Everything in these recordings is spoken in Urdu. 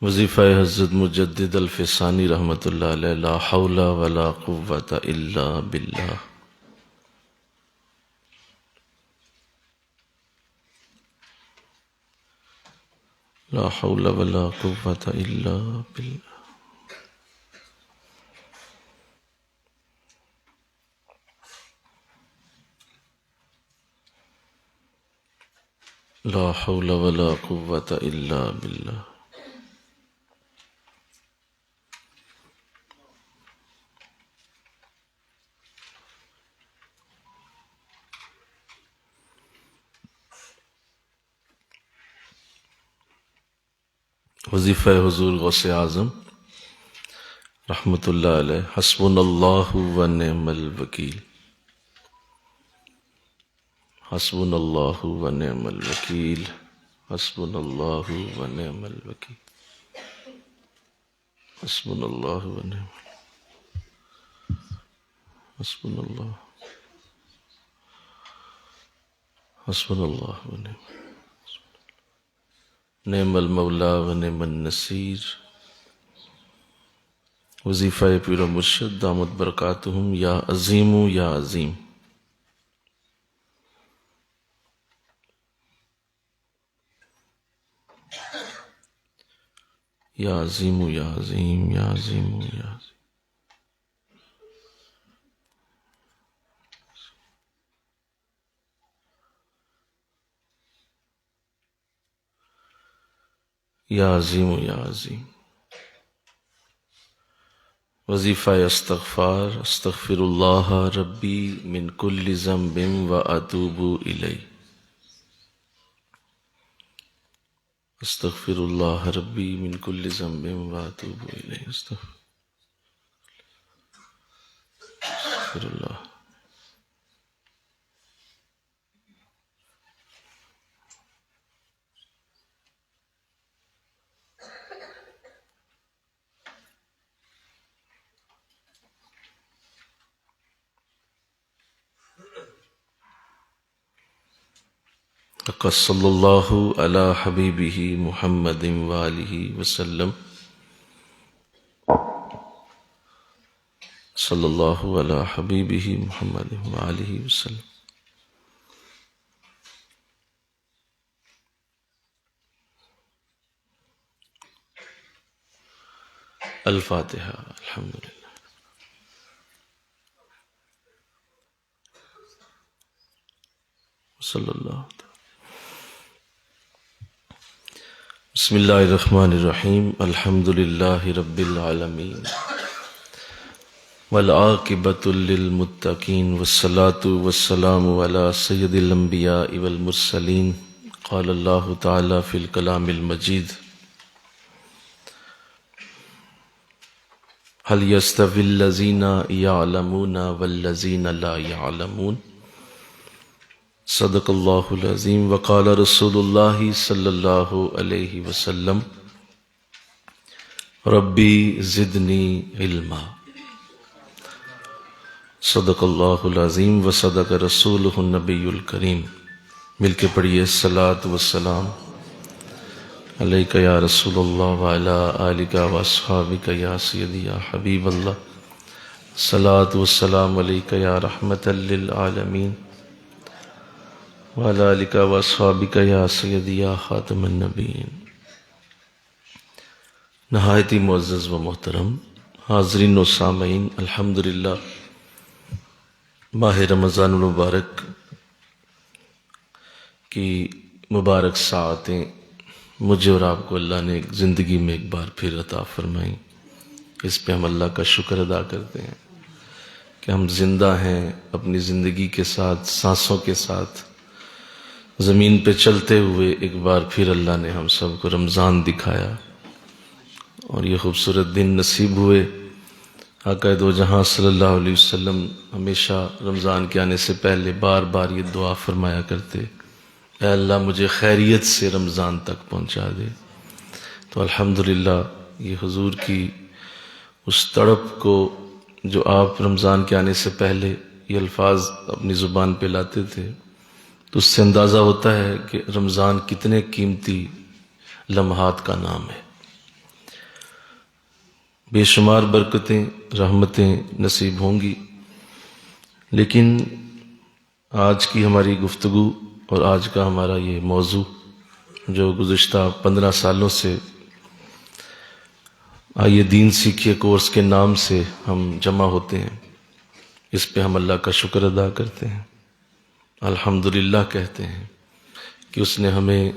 وظیفہ حضرت مجدد الفسانی رحمۃ اللہ علیہ، لا حول ولا قوة الا باللہ۔ لا حول ولا قوة الا باللہ۔ لا حول ولا قوة الا باللہ۔ وظیفہ حضور غوث اعظم رحمۃ اللہ علیہ، حسبنا اللہ و نعم الوکیل، حسبنا اللہ و نعم الوکیل، حسبنا اللہ و نعم الوکیل، حسبنا اللہ و نعم، حسبنا اللہ، حسبنا اللہ و نعم، نعم المولا و نعم النصیر۔ وظیفہ پیر و مرشد دامت برکاتہم، یا عظیم یا عظیم، یا عظیم یا عظیم، یا عظیم یا عظیم۔ یا عظیم یا عظیم۔ وظیفہ استغفار، استغفر اللہ ربی من کل ذنب و اتوب الیہ، استغفر اللہ ربی من کل ذنب و اتوب الیہ، استغفر اللہ۔ صلی اللہ علی حبیبہ محمد وآلہ وسلم، صلی اللہ علی حبیبہ محمد وآلہ وسلم۔ الفاتحہ۔ الحمدللہ۔ صلی اللہ علیہ۔ بسم اللہ الرحمن الرحیم، الحمد للہ رب العالمین، والعاقبۃ للمتقین، والصلاة والسلام علی سید الانبیاء والمرسلین۔ قال اللہ تعالی فی الکلام المجید، هل يستوي الذین یعلمون والذین لا یعلمون، صدق اللہ العظیم۔ وقال رسول اللہ صلی اللہ علیہ وسلم، ربی زدنی علما، صدق اللہ العظیم وصدق رسولہ النبی الکریم۔ مل کے پڑھیے، الصلاۃ والسلام علیک یا رسول اللہ وعلی آلک واصحابک یا سیدی یا حبیب اللہ، الصلاۃ والسلام علیک یا رحمۃ للعالمین وعلی آلک واصحابک یا سیدی یا خاتم النبیین۔ نہایت ہی معزز و محترم حاضرین و سامعین، الحمدللہ ماہ رمضان المبارک کی مبارک ساعتیں مجھے اور آپ کو اللہ نے زندگی میں ایک بار پھر عطا فرمائیں۔ اس پہ ہم اللہ کا شکر ادا کرتے ہیں کہ ہم زندہ ہیں، اپنی زندگی کے ساتھ، سانسوں کے ساتھ، زمین پہ چلتے ہوئے ایک بار پھر اللہ نے ہم سب کو رمضان دکھایا اور یہ خوبصورت دن نصیب ہوئے۔ آقا دو جہاں صلی اللہ علیہ وسلم ہمیشہ رمضان کے آنے سے پہلے بار بار یہ دعا فرمایا کرتے، اے اللہ مجھے خیریت سے رمضان تک پہنچا دے۔ تو الحمدللہ یہ حضور کی اس تڑپ کو جو آپ رمضان کے آنے سے پہلے یہ الفاظ اپنی زبان پہ لاتے تھے، تو اس سے اندازہ ہوتا ہے کہ رمضان کتنے قیمتی لمحات کا نام ہے۔ بے شمار برکتیں رحمتیں نصیب ہوں گی، لیکن آج کی ہماری گفتگو اور آج کا ہمارا یہ موضوع جو گزشتہ 15 سالوں سے آئیے دین سیکھیے کورس کے نام سے ہم جمع ہوتے ہیں، اس پہ ہم اللہ کا شکر ادا کرتے ہیں، الحمدللہ کہتے ہیں کہ اس نے ہمیں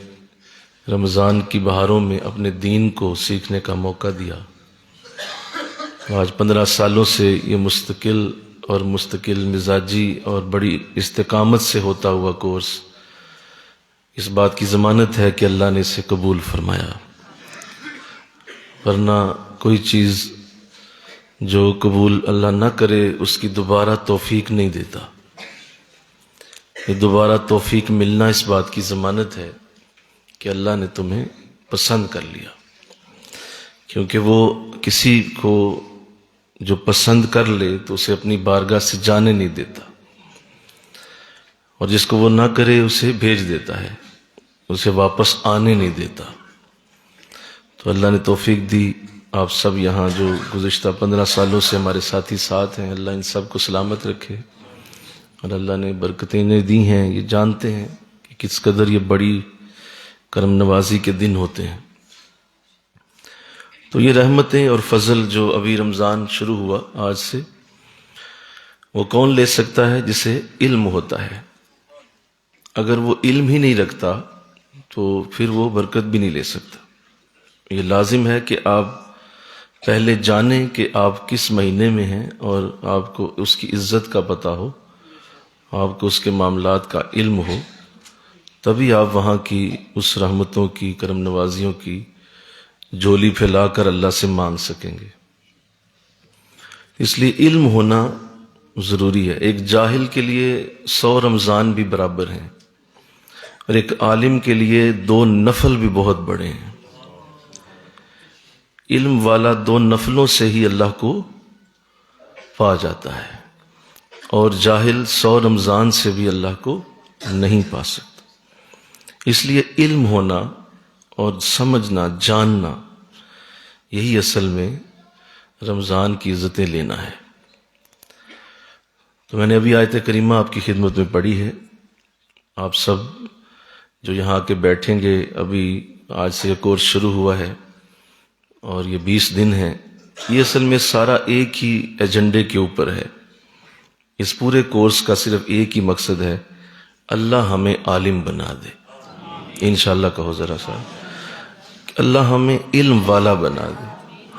رمضان کی بہاروں میں اپنے دین کو سیکھنے کا موقع دیا۔ آج 15 سالوں سے یہ مستقل مزاجی اور بڑی استقامت سے ہوتا ہوا کورس اس بات کی ضمانت ہے کہ اللہ نے اسے قبول فرمایا، ورنہ کوئی چیز جو قبول اللہ نہ کرے اس کی دوبارہ توفیق نہیں دیتا۔ یہ دوبارہ توفیق ملنا اس بات کی ضمانت ہے کہ اللہ نے تمہیں پسند کر لیا، کیونکہ وہ کسی کو جو پسند کر لے تو اسے اپنی بارگاہ سے جانے نہیں دیتا، اور جس کو وہ نہ کرے اسے بھیج دیتا ہے، اسے واپس آنے نہیں دیتا۔ تو اللہ نے توفیق دی، آپ سب یہاں جو گزشتہ 15 سالوں سے ہمارے ساتھی ساتھ ہیں، اللہ ان سب کو سلامت رکھے، اور اللہ نے برکتیں دی ہیں، یہ جانتے ہیں کہ کس قدر یہ بڑی کرم نوازی کے دن ہوتے ہیں۔ تو یہ رحمتیں اور فضل جو ابھی رمضان شروع ہوا آج سے، وہ کون لے سکتا ہے؟ جسے علم ہوتا ہے۔ اگر وہ علم ہی نہیں رکھتا تو پھر وہ برکت بھی نہیں لے سکتا۔ یہ لازم ہے کہ آپ پہلے جانیں کہ آپ کس مہینے میں ہیں، اور آپ کو اس کی عزت کا پتہ ہو، آپ کو اس کے معاملات کا علم ہو، تبھی آپ وہاں کی اس رحمتوں کی کرم نوازیوں کی جھولی پھیلا کر اللہ سے مانگ سکیں گے۔ اس لیے علم ہونا ضروری ہے۔ ایک جاہل کے لیے 100 رمضان بھی برابر ہیں، اور ایک عالم کے لیے 2 نفل بھی بہت بڑے ہیں۔ علم والا 2 نفلوں سے ہی اللہ کو پا جاتا ہے، اور جاہل 100 رمضان سے بھی اللہ کو نہیں پا سکتا۔ اس لیے علم ہونا اور سمجھنا جاننا، یہی اصل میں رمضان کی عزتیں لینا ہے۔ تو میں نے ابھی آیت کریمہ آپ کی خدمت میں پڑھی ہے۔ آپ سب جو یہاں کے بیٹھیں گے، ابھی آج سے یہ کورس شروع ہوا ہے اور یہ 20 دن ہیں، یہ اصل میں سارا ایک ہی ایجنڈے کے اوپر ہے۔ اس پورے کورس کا صرف ایک ہی مقصد ہے، اللہ ہمیں عالم بنا دے۔ انشاءاللہ کہو ذرا سا، اللہ ہمیں علم والا بنا دے،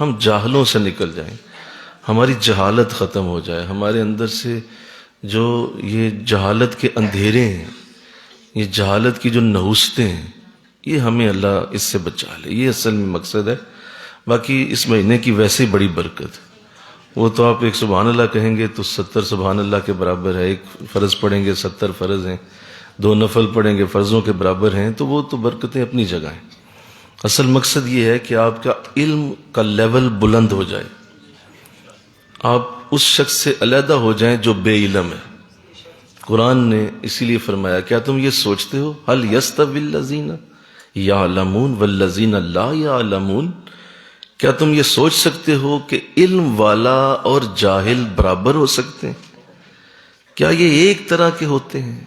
ہم جاہلوں سے نکل جائیں، ہماری جہالت ختم ہو جائے، ہمارے اندر سے جو یہ جہالت کے اندھیرے ہیں، یہ جہالت کی جو نحوستیں ہیں، یہ ہمیں اللہ اس سے بچا لے۔ یہ اصل میں مقصد ہے۔ باقی اس مہینے کی ویسے ہی بڑی برکت، وہ تو آپ ایک سبحان اللہ کہیں گے تو 70 سبحان اللہ کے برابر ہے، ایک فرض پڑھیں گے 70 فرض ہیں، 2 نفل پڑھیں گے فرضوں کے برابر ہیں، تو وہ تو برکتیں اپنی جگہ ہیں۔ اصل مقصد یہ ہے کہ آپ کا علم کا لیول بلند ہو جائے، آپ اس شخص سے علیحدہ ہو جائیں جو بے علم ہے۔ قرآن نے اسی لیے فرمایا، کیا تم یہ سوچتے ہو هل يستوي الذين يعلمون والذين لا يعلمون؟ کیا تم یہ سوچ سکتے ہو کہ علم والا اور جاہل برابر ہو سکتے ہیں؟ کیا یہ ایک طرح کے ہوتے ہیں؟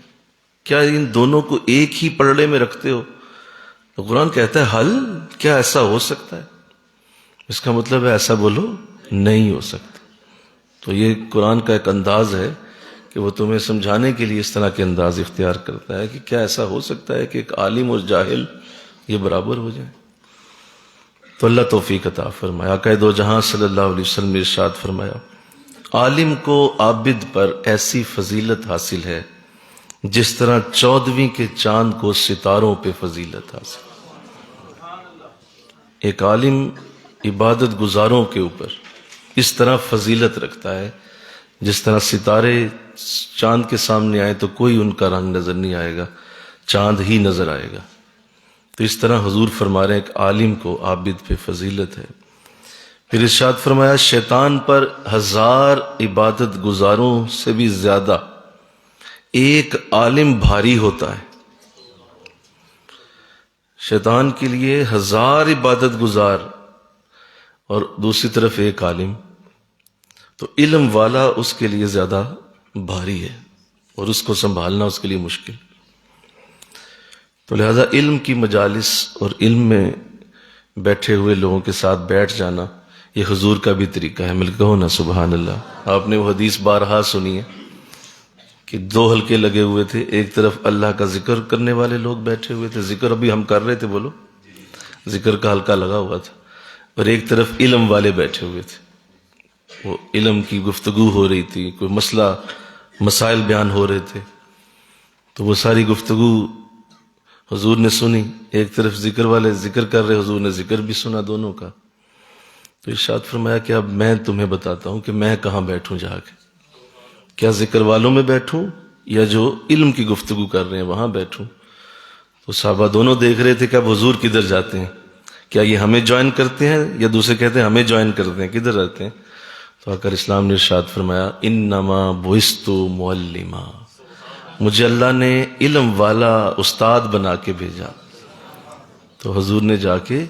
کیا ان دونوں کو ایک ہی پلڑے میں رکھتے ہو؟ تو قرآن کہتا ہے حل، کیا ایسا ہو سکتا ہے؟ اس کا مطلب ہے ایسا بولو نہیں ہو سکتا۔ تو یہ قرآن کا ایک انداز ہے کہ وہ تمہیں سمجھانے کے لیے اس طرح کے انداز اختیار کرتا ہے کہ کیا ایسا ہو سکتا ہے کہ ایک عالم اور جاہل یہ برابر ہو جائیں۔ تو اللہ توفیق عطا فرمایا۔ آقا دو جہاں صلی اللہ علیہ وسلم نے ارشاد فرمایا، عالم کو عابد پر ایسی فضیلت حاصل ہے جس طرح 14ویں کے چاند کو ستاروں پہ فضیلت حاصل۔ ایک عالم عبادت گزاروں کے اوپر اس طرح فضیلت رکھتا ہے جس طرح ستارے چاند کے سامنے آئے تو کوئی ان کا رنگ نظر نہیں آئے گا، چاند ہی نظر آئے گا۔ تو اس طرح حضور فرما رہے ہیں ایک عالم کو عابد پہ فضیلت ہے۔ پھر ارشاد فرمایا، شیطان پر 1000 عبادت گزاروں سے بھی زیادہ ایک عالم بھاری ہوتا ہے۔ شیطان کے لیے 1000 عبادت گزار اور دوسری طرف ایک عالم، تو علم والا اس کے لیے زیادہ بھاری ہے اور اس کو سنبھالنا اس کے لیے مشکل. تو لہذا علم کی مجالس اور علم میں بیٹھے ہوئے لوگوں کے ساتھ بیٹھ جانا یہ حضور کا بھی طریقہ ہے. مل کہو نا سبحان اللہ. آپ نے وہ حدیث بارہا سنی ہے کہ 2 حلقے لگے ہوئے تھے، ایک طرف اللہ کا ذکر کرنے والے لوگ بیٹھے ہوئے تھے، ذکر ابھی ہم کر رہے تھے، بولو ذکر کا حلقہ لگا ہوا تھا، اور ایک طرف علم والے بیٹھے ہوئے تھے. وہ علم کی گفتگو ہو رہی تھی، کوئی مسئلہ مسائل بیان ہو رہے تھے، تو وہ ساری گفتگو حضور نے سنی. ایک طرف ذکر والے ذکر کر رہے، حضور نے ذکر بھی سنا دونوں کا. تو ارشاد فرمایا کہ اب میں تمہیں بتاتا ہوں کہ میں کہاں بیٹھوں جا کے، کیا ذکر والوں میں بیٹھوں یا جو علم کی گفتگو کر رہے ہیں وہاں بیٹھوں. تو صحابہ دونوں دیکھ رہے تھے کہ اب حضور کدھر جاتے ہیں، کیا یہ ہمیں جوائن کرتے ہیں یا دوسرے کہتے ہیں ہمیں جوائن کرتے ہیں، کدھر رہتے ہیں. تو آقا اسلام نے ارشاد فرمایا انما بعثت معلما، مجھے اللہ نے علم والا استاد بنا کے بھیجا. تو حضور نے جا کے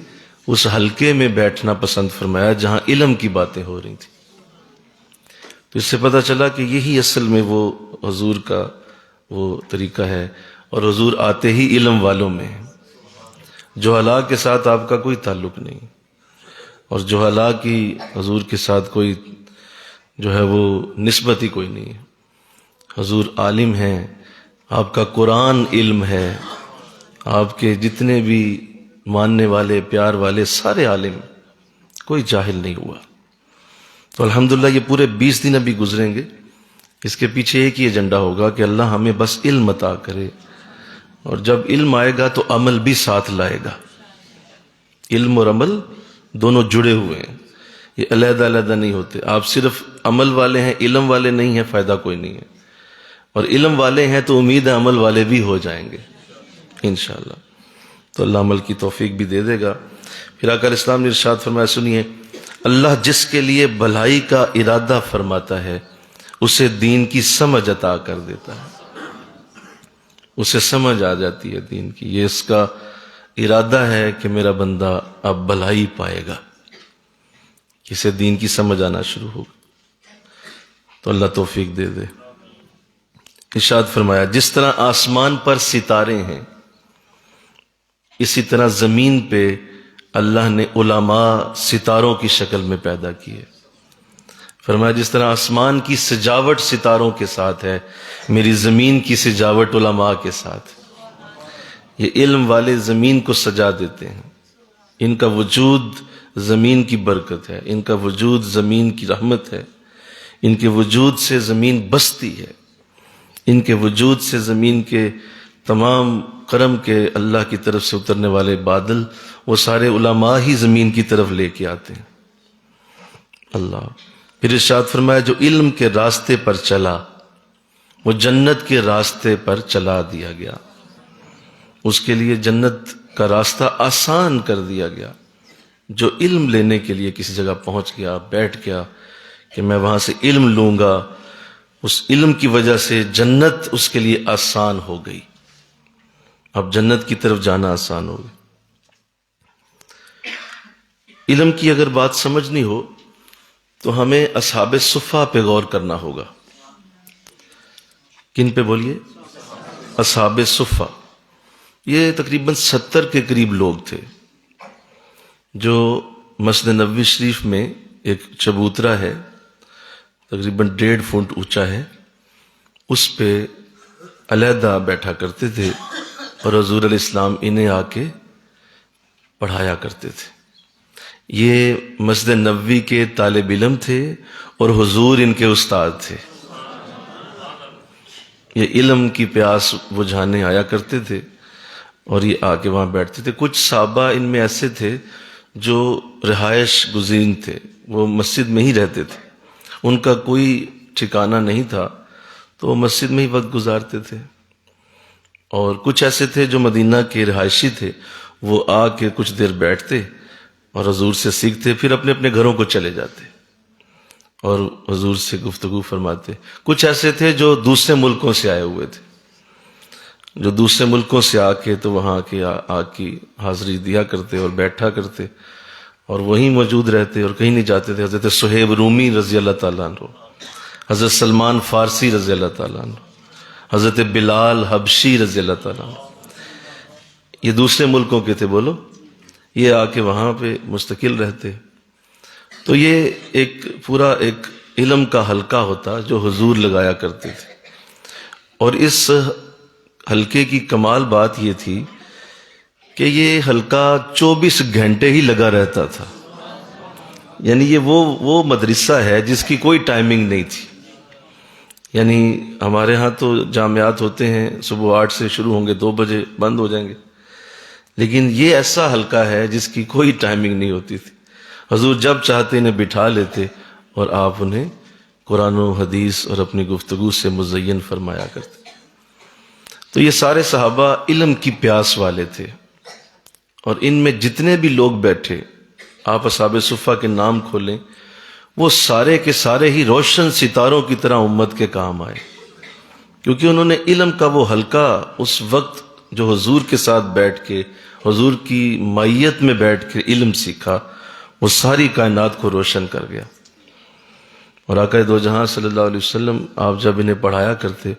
اس حلقے میں بیٹھنا پسند فرمایا جہاں علم کی باتیں ہو رہی تھیں. تو اس سے پتہ چلا کہ یہی اصل میں وہ حضور کا وہ طریقہ ہے، اور حضور آتے ہی علم والوں میں ہیں. جہلاء کے ساتھ آپ کا کوئی تعلق نہیں، اور جہلاء کی حضور کے ساتھ کوئی جو ہے وہ نسبت ہی کوئی نہیں ہے. حضور عالم ہیں، آپ کا قرآن علم ہے، آپ کے جتنے بھی ماننے والے پیار والے سارے عالم، کوئی جاہل نہیں ہوا. تو الحمدللہ یہ پورے 20 دن ابھی گزریں گے، اس کے پیچھے ایک ہی ایجنڈا ہوگا کہ اللہ ہمیں بس علم عطا کرے، اور جب علم آئے گا تو عمل بھی ساتھ لائے گا. علم اور عمل دونوں جڑے ہوئے ہیں، یہ علیحدہ علیحدہ نہیں ہوتے. آپ صرف عمل والے ہیں، علم والے نہیں ہیں، فائدہ کوئی نہیں ہے. اور علم والے ہیں تو امید ہے عمل والے بھی ہو جائیں گے انشاءاللہ. تو اللہ عمل کی توفیق بھی دے دے گا. پھر آقا اسلام نے ارشاد فرمایا، سنیے، اللہ جس کے لیے بھلائی کا ارادہ فرماتا ہے اسے دین کی سمجھ عطا کر دیتا ہے. اسے سمجھ آ جاتی ہے دین کی، یہ اس کا ارادہ ہے کہ میرا بندہ اب بھلائی پائے گا، اسے دین کی سمجھ آنا شروع ہوگا. تو اللہ توفیق دے دے. ارشاد فرمایا، جس طرح آسمان پر ستارے ہیں اسی طرح زمین پہ اللہ نے علماء ستاروں کی شکل میں پیدا کیے. فرمایا جس طرح آسمان کی سجاوٹ ستاروں کے ساتھ ہے، میری زمین کی سجاوٹ علماء کے ساتھ. یہ علم والے زمین کو سجا دیتے ہیں، ان کا وجود زمین کی برکت ہے، ان کا وجود زمین کی رحمت ہے، ان کے وجود سے زمین بستی ہے، ان کے وجود سے زمین کے تمام کرم کے اللہ کی طرف سے اترنے والے بادل وہ سارے علماء ہی زمین کی طرف لے کے آتے ہیں. اللہ. پھر ارشاد فرمایا، جو علم کے راستے پر چلا وہ جنت کے راستے پر چلا دیا گیا، اس کے لیے جنت کا راستہ آسان کر دیا گیا. جو علم لینے کے لیے کسی جگہ پہنچ گیا، بیٹھ گیا کہ میں وہاں سے علم لوں گا، اس علم کی وجہ سے جنت اس کے لیے آسان ہو گئی. اب جنت کی طرف جانا آسان ہو گیا. علم کی اگر بات سمجھنی ہو تو ہمیں اصحاب صفہ پہ غور کرنا ہوگا. کن پہ بولیے؟ اصحاب صفہ. یہ تقریباً 70 کے قریب لوگ تھے جو مسجد نبوی شریف میں ایک چبوترا ہے تقریباً 1.5 فٹ اونچا ہے، اس پہ علیحدہ بیٹھا کرتے تھے اور حضور علیہ السلام انہیں آ کے پڑھایا کرتے تھے. یہ مسجد نبوی کے طالب علم تھے اور حضور ان کے استاد تھے. یہ علم کی پیاس بجھانے آیا کرتے تھے اور یہ آ کے وہاں بیٹھتے تھے. کچھ صحابہ ان میں ایسے تھے جو رہائش گزین تھے، وہ مسجد میں ہی رہتے تھے، ان کا کوئی ٹھکانہ نہیں تھا تو وہ مسجد میں ہی وقت گزارتے تھے. اور کچھ ایسے تھے جو مدینہ کے رہائشی تھے، وہ آ کے کچھ دیر بیٹھتے اور حضور سے سیکھتے، پھر اپنے اپنے گھروں کو چلے جاتے اور حضور سے گفتگو فرماتے. کچھ ایسے تھے جو دوسرے ملکوں سے آئے ہوئے تھے، جو دوسرے ملکوں سے آ کے تو وہاں کے آ کی حاضری دیا کرتے اور بیٹھا کرتے اور وہیں موجود رہتے اور کہیں نہیں جاتے تھے. حضرت صہیب رومی رضی اللہ تعالیٰ عنہ، حضرت سلمان فارسی رضی اللہ تعالیٰ عنہ، حضرت بلال حبشی رضی اللہ تعالیٰ عنہ، یہ دوسرے ملکوں کے تھے. بولو، یہ آ کے وہاں پہ مستقل رہتے. تو یہ ایک پورا ایک علم کا حلقہ ہوتا جو حضور لگایا کرتے تھے. اور اس حلقے کی کمال بات یہ تھی کہ یہ حلقہ 24 گھنٹے ہی لگا رہتا تھا. یعنی یہ وہ مدرسہ ہے جس کی کوئی ٹائمنگ نہیں تھی. یعنی ہمارے ہاں تو جامعات ہوتے ہیں صبح 8 سے شروع ہوں گے 2 بجے بند ہو جائیں گے، لیکن یہ ایسا حلقہ ہے جس کی کوئی ٹائمنگ نہیں ہوتی تھی. حضور جب چاہتے انہیں بٹھا لیتے اور آپ انہیں قرآن و حدیث اور اپنی گفتگو سے مزین فرمایا کرتے. تو یہ سارے صحابہ علم کی پیاس والے تھے، اور ان میں جتنے بھی لوگ بیٹھے، آپ اصحاب صفہ کے نام کھولیں، وہ سارے کے سارے ہی روشن ستاروں کی طرح امت کے کام آئے، کیونکہ انہوں نے علم کا وہ حلقہ اس وقت جو حضور کے ساتھ بیٹھ کے، حضور کی معیت میں بیٹھ کے علم سیکھا، وہ ساری کائنات کو روشن کر گیا. اور آقا دو جہاں صلی اللہ علیہ وسلم آپ جب انہیں پڑھایا کرتے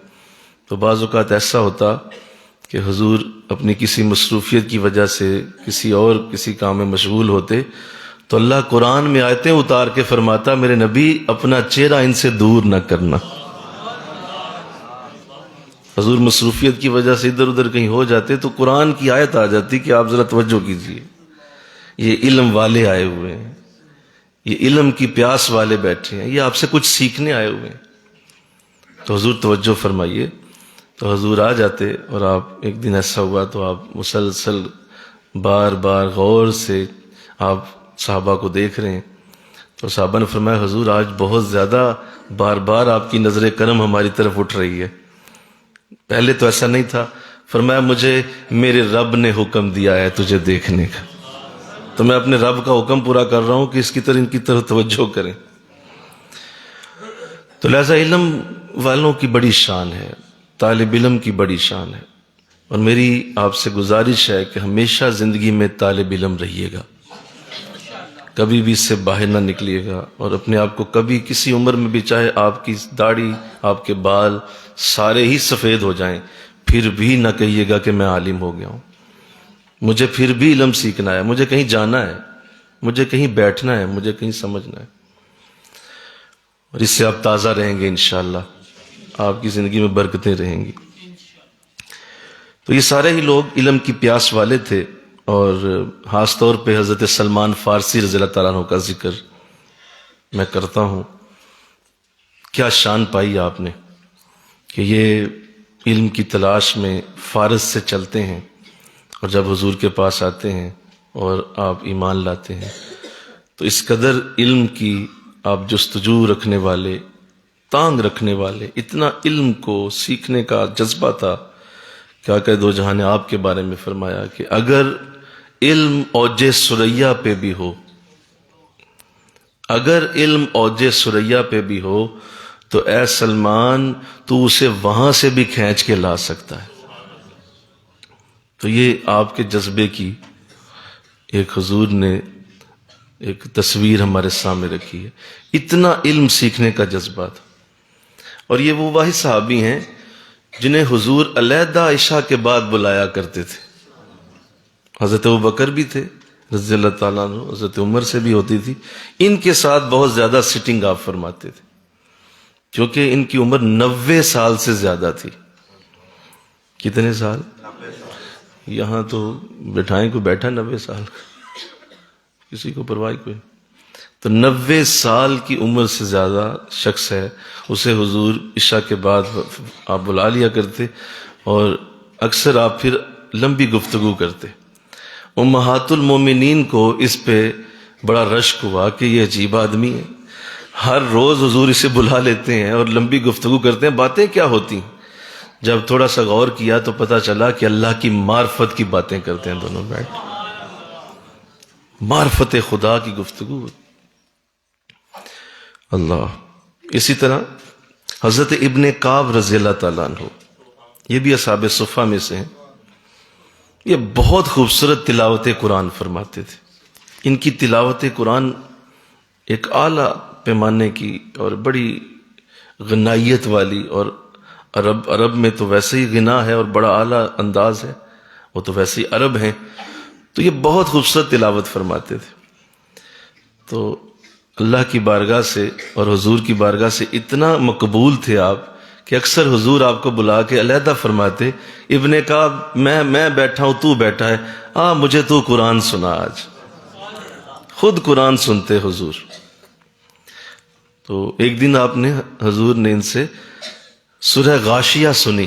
تو بعض اوقات ایسا ہوتا کہ حضور اپنی کسی مصروفیت کی وجہ سے کسی کام میں مشغول ہوتے تو اللہ قرآن میں آیتیں اتار کے فرماتا، میرے نبی اپنا چہرہ ان سے دور نہ کرنا. حضور مصروفیت کی وجہ سے ادھر ادھر کہیں ہو جاتے تو قرآن کی آیت آ جاتی کہ آپ ذرا توجہ کیجیے، یہ علم والے آئے ہوئے ہیں، یہ علم کی پیاس والے بیٹھے ہیں، یہ آپ سے کچھ سیکھنے آئے ہوئے ہیں، تو حضور توجہ فرمائیے. تو حضور آ جاتے، اور آپ ایک دن ایسا ہوا تو آپ مسلسل بار بار غور سے آپ صحابہ کو دیکھ رہے ہیں. تو صحابہ نے فرمایا، حضور آج بہت زیادہ بار بار آپ کی نظر کرم ہماری طرف اٹھ رہی ہے. پہلے تو ایسا نہیں تھا. فرمایا، مجھے میرے رب نے حکم دیا ہے تجھے دیکھنے کا، تو میں اپنے رب کا حکم پورا کر رہا ہوں کہ اس کی طرح ان کی طرف توجہ کریں. تو لہذا علم والوں کی بڑی شان ہے، طالب علم کی بڑی شان ہے. اور میری آپ سے گزارش ہے کہ ہمیشہ زندگی میں طالب علم رہیے گا، کبھی بھی اس سے باہر نہ نکلیے گا. اور اپنے آپ کو کبھی کسی عمر میں بھی، چاہے آپ کی داڑھی آپ کے بال سارے ہی سفید ہو جائیں، پھر بھی نہ کہیے گا کہ میں عالم ہو گیا ہوں. مجھے پھر بھی علم سیکھنا ہے، مجھے کہیں جانا ہے، مجھے کہیں بیٹھنا ہے، مجھے کہیں سمجھنا ہے. اور اس سے آپ تازہ رہیں گے انشاءاللہ، آپ کی زندگی میں برکتیں رہیں گی. تو یہ سارے ہی لوگ علم کی پیاس والے تھے. اور خاص طور پہ حضرت سلمان فارسی رضی اللہ تعالیٰ عنہ کا ذکر میں کرتا ہوں. کیا شان پائی آپ نے کہ یہ علم کی تلاش میں فارس سے چلتے ہیں، اور جب حضور کے پاس آتے ہیں اور آپ ایمان لاتے ہیں تو اس قدر علم کی آپ جستجو رکھنے والے، تانگ رکھنے والے، اتنا علم کو سیکھنے کا جذبہ تھا کہ آقا دو جہاں نے آپ کے بارے میں فرمایا کہ اگر علم اوج ثریا پہ بھی ہو، اگر علم اوج ثریا پہ بھی ہو تو اے سلمان تو اسے وہاں سے بھی کھینچ کے لا سکتا ہے. تو یہ آپ کے جذبے کی ایک حضور نے ایک تصویر ہمارے سامنے رکھی ہے. اتنا علم سیکھنے کا جذبہ تھا. اور یہ وہ واحد صحابی ہیں جنہیں حضور علیحدہ عشاء کے بعد بلایا کرتے تھے. حضرت ابوبکر بھی تھے رضی اللہ تعالیٰ عنہ، حضرت عمر سے بھی ہوتی تھی. ان کے ساتھ بہت زیادہ سٹنگ آپ فرماتے تھے کیونکہ ان کی عمر 90 سال سے زیادہ تھی. کتنے سال؟ یہاں تو بٹھائیں کو بیٹھا 90 سال، کسی کو پرواہ کوئی. تو 90 سال کی عمر سے زیادہ شخص ہے، اسے حضور عشاء کے بعد آپ بلا لیا کرتے، اور اکثر آپ پھر لمبی گفتگو کرتے. امہات المومنین کو اس پہ بڑا رشک ہوا کہ یہ عجیب آدمی ہے، ہر روز حضور اسے بلا لیتے ہیں اور لمبی گفتگو کرتے ہیں، باتیں کیا ہوتی ہیں؟ جب تھوڑا سا غور کیا تو پتہ چلا کہ اللہ کی معرفت کی باتیں کرتے ہیں دونوں بیٹھ، معرفت خدا کی گفتگو. اللہ. اسی طرح حضرت ابن کعب رضی اللہ تعالیٰ عنہ، یہ بھی اصحاب صفہ میں سے ہیں. یہ بہت خوبصورت تلاوت قرآن فرماتے تھے. ان کی تلاوت قرآن ایک اعلیٰ پیمانے کی اور بڑی غنائیت والی، اور عرب میں تو ویسے ہی غنا ہے اور بڑا اعلیٰ انداز ہے، وہ تو ویسے ہی عرب ہیں، تو یہ بہت خوبصورت تلاوت فرماتے تھے۔ تو اللہ کی بارگاہ سے اور حضور کی بارگاہ سے اتنا مقبول تھے آپ کہ اکثر حضور آپ کو بلا کے علیحدہ فرماتے، ابن کعب میں بیٹھا ہوں، تو بیٹھا ہے، مجھے تو قرآن سنا، آج خود قرآن سنتے حضور۔ تو ایک دن آپ نے، حضور نے ان سے سورہ غاشیہ سنی۔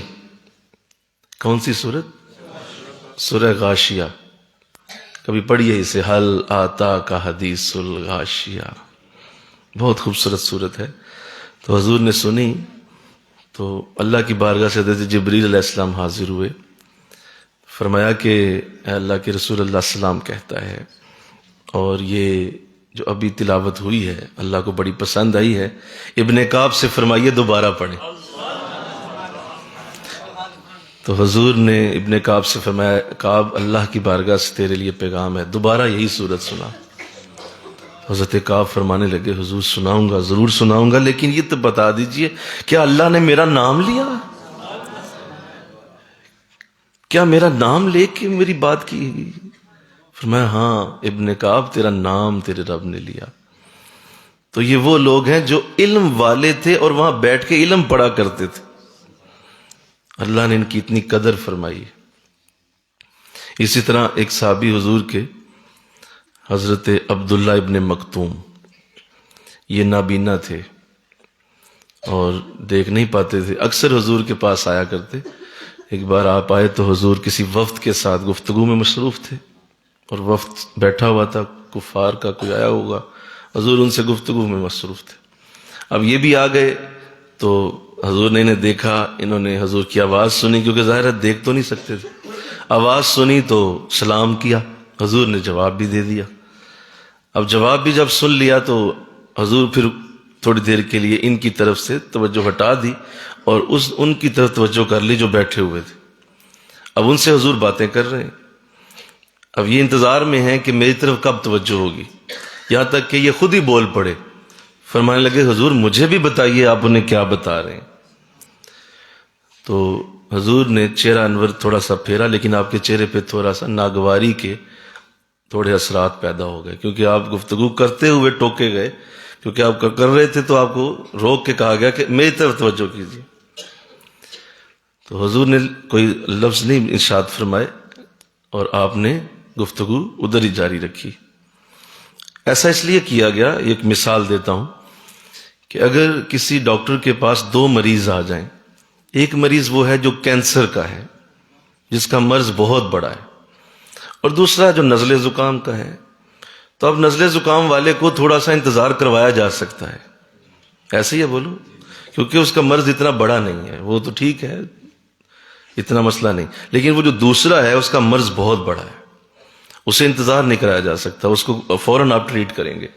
کون سی سورت؟ سورہ غاشیہ۔ کبھی پڑھیے اسے، حل آتا کا حدیث الغاشیہ، بہت خوبصورت صورت ہے۔ تو حضور نے سنی تو اللہ کی بارگاہ سے حضرت جبریل علیہ السلام حاضر ہوئے، فرمایا کہ اے اللہ کے رسول، اللہ السلام کہتا ہے، اور یہ جو ابھی تلاوت ہوئی ہے اللہ کو بڑی پسند آئی ہے، ابن کعب سے فرمائیے دوبارہ پڑھیں۔ تو حضور نے ابن کعب سے فرمایا، کعب اللہ کی بارگاہ سے تیرے لیے پیغام ہے، دوبارہ یہی صورت سنا۔ حضرت کعب فرمانے لگے، حضور سناؤں گا، ضرور سناؤں گا، لیکن یہ تو بتا دیجئے کیا اللہ نے میرا نام لیا؟ کیا میرا نام لے کے میری بات کی گئی؟ فرمایا ہاں ابن کعب، تیرا نام تیرے رب نے لیا۔ تو یہ وہ لوگ ہیں جو علم والے تھے اور وہاں بیٹھ کے علم پڑھا کرتے تھے، اللہ نے ان کی اتنی قدر فرمائی۔ اسی طرح ایک صحابی حضور کے، حضرت عبداللہ ابن مکتوم، یہ نابینا تھے اور دیکھ نہیں پاتے تھے، اکثر حضور کے پاس آیا کرتے۔ ایک بار آپ آئے تو حضور کسی وفد کے ساتھ گفتگو میں مصروف تھے، اور وفد بیٹھا ہوا تھا، کفار کا کوئی آیا ہوگا، حضور ان سے گفتگو میں مصروف تھے۔ اب یہ بھی آ گئے تو حضور نے انہیں دیکھا، انہوں نے حضور کی آواز سنی، کیونکہ ظاہر ہے دیکھ تو نہیں سکتے تھے، آواز سنی تو سلام کیا، حضور نے جواب بھی دے دیا۔ اب جواب بھی جب سن لیا تو حضور پھر تھوڑی دیر کے لیے ان کی طرف سے توجہ ہٹا دی اور ان کی طرف توجہ کر لی جو بیٹھے ہوئے تھے۔ اب ان سے حضور باتیں کر رہے ہیں، اب یہ انتظار میں ہیں کہ میری طرف کب توجہ ہوگی، یہاں تک کہ یہ خود ہی بول پڑے، فرمانے لگے حضور مجھے بھی بتائیے آپ انہیں کیا بتا رہے ہیں۔ تو حضور نے چہرہ انور تھوڑا سا پھیرا، لیکن آپ کے چہرے پہ تھوڑا سا ناگواری کے تھوڑے اثرات پیدا ہو گئے، کیونکہ آپ گفتگو کرتے ہوئے ٹوکے گئے، کیونکہ آپ کر رہے تھے تو آپ کو روک کے کہا گیا کہ میری طرف توجہ کیجیے۔ تو حضور نے کوئی لفظ نہیں ارشاد فرمائے اور آپ نے گفتگو ادھر ہی جاری رکھی۔ ایسا اس لیے کیا گیا، ایک مثال دیتا ہوں کہ اگر کسی ڈاکٹر کے پاس دو مریض آ جائیں، ایک مریض وہ ہے جو کینسر کا ہے، جس کا مرض بہت بڑا ہے، اور دوسرا جو نزلے زکام کا ہے، تو اب نزلے زکام والے کو تھوڑا سا انتظار کروایا جا سکتا ہے، ایسے ہی ہے بولو، کیونکہ اس کا مرض اتنا بڑا نہیں ہے، وہ تو ٹھیک ہے، اتنا مسئلہ نہیں، لیکن وہ جو دوسرا ہے اس کا مرض بہت بڑا ہے، اسے انتظار نہیں کرایا جا سکتا، اس کو فوراً آپ ٹریٹ کریں گے۔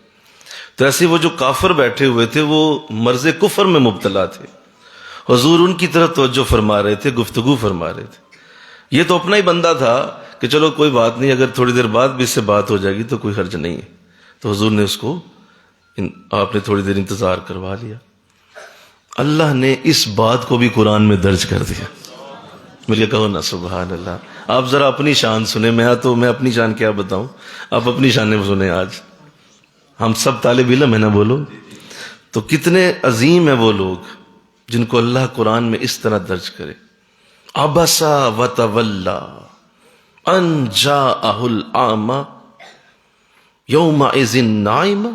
تو ایسے وہ جو کافر بیٹھے ہوئے تھے وہ مرض کفر میں مبتلا تھے، حضور ان کی طرف توجہ فرما رہے تھے، گفتگو فرما رہے تھے۔ یہ تو اپنا ہی بندہ تھا کہ چلو کوئی بات نہیں، اگر تھوڑی دیر بعد بھی اس سے بات ہو جائے گی تو کوئی حرج نہیں ہے، تو حضور نے اس کو، آپ نے تھوڑی دیر انتظار کروا لیا۔ اللہ نے اس بات کو بھی قرآن میں درج کر دیا۔ مجھے کہو نا سبحان اللہ۔ آپ ذرا اپنی شان سنیں، میں اپنی شان کیا بتاؤں، آپ اپنی شان سنیں۔ آج ہم سب طالب علم ہیں نا، بولو تو کتنے عظیم ہیں وہ لوگ جن کو اللہ قرآن میں اس طرح درج کرے۔ عبسا وتولا ان جاءہ الاعمی یومئذ نائم۔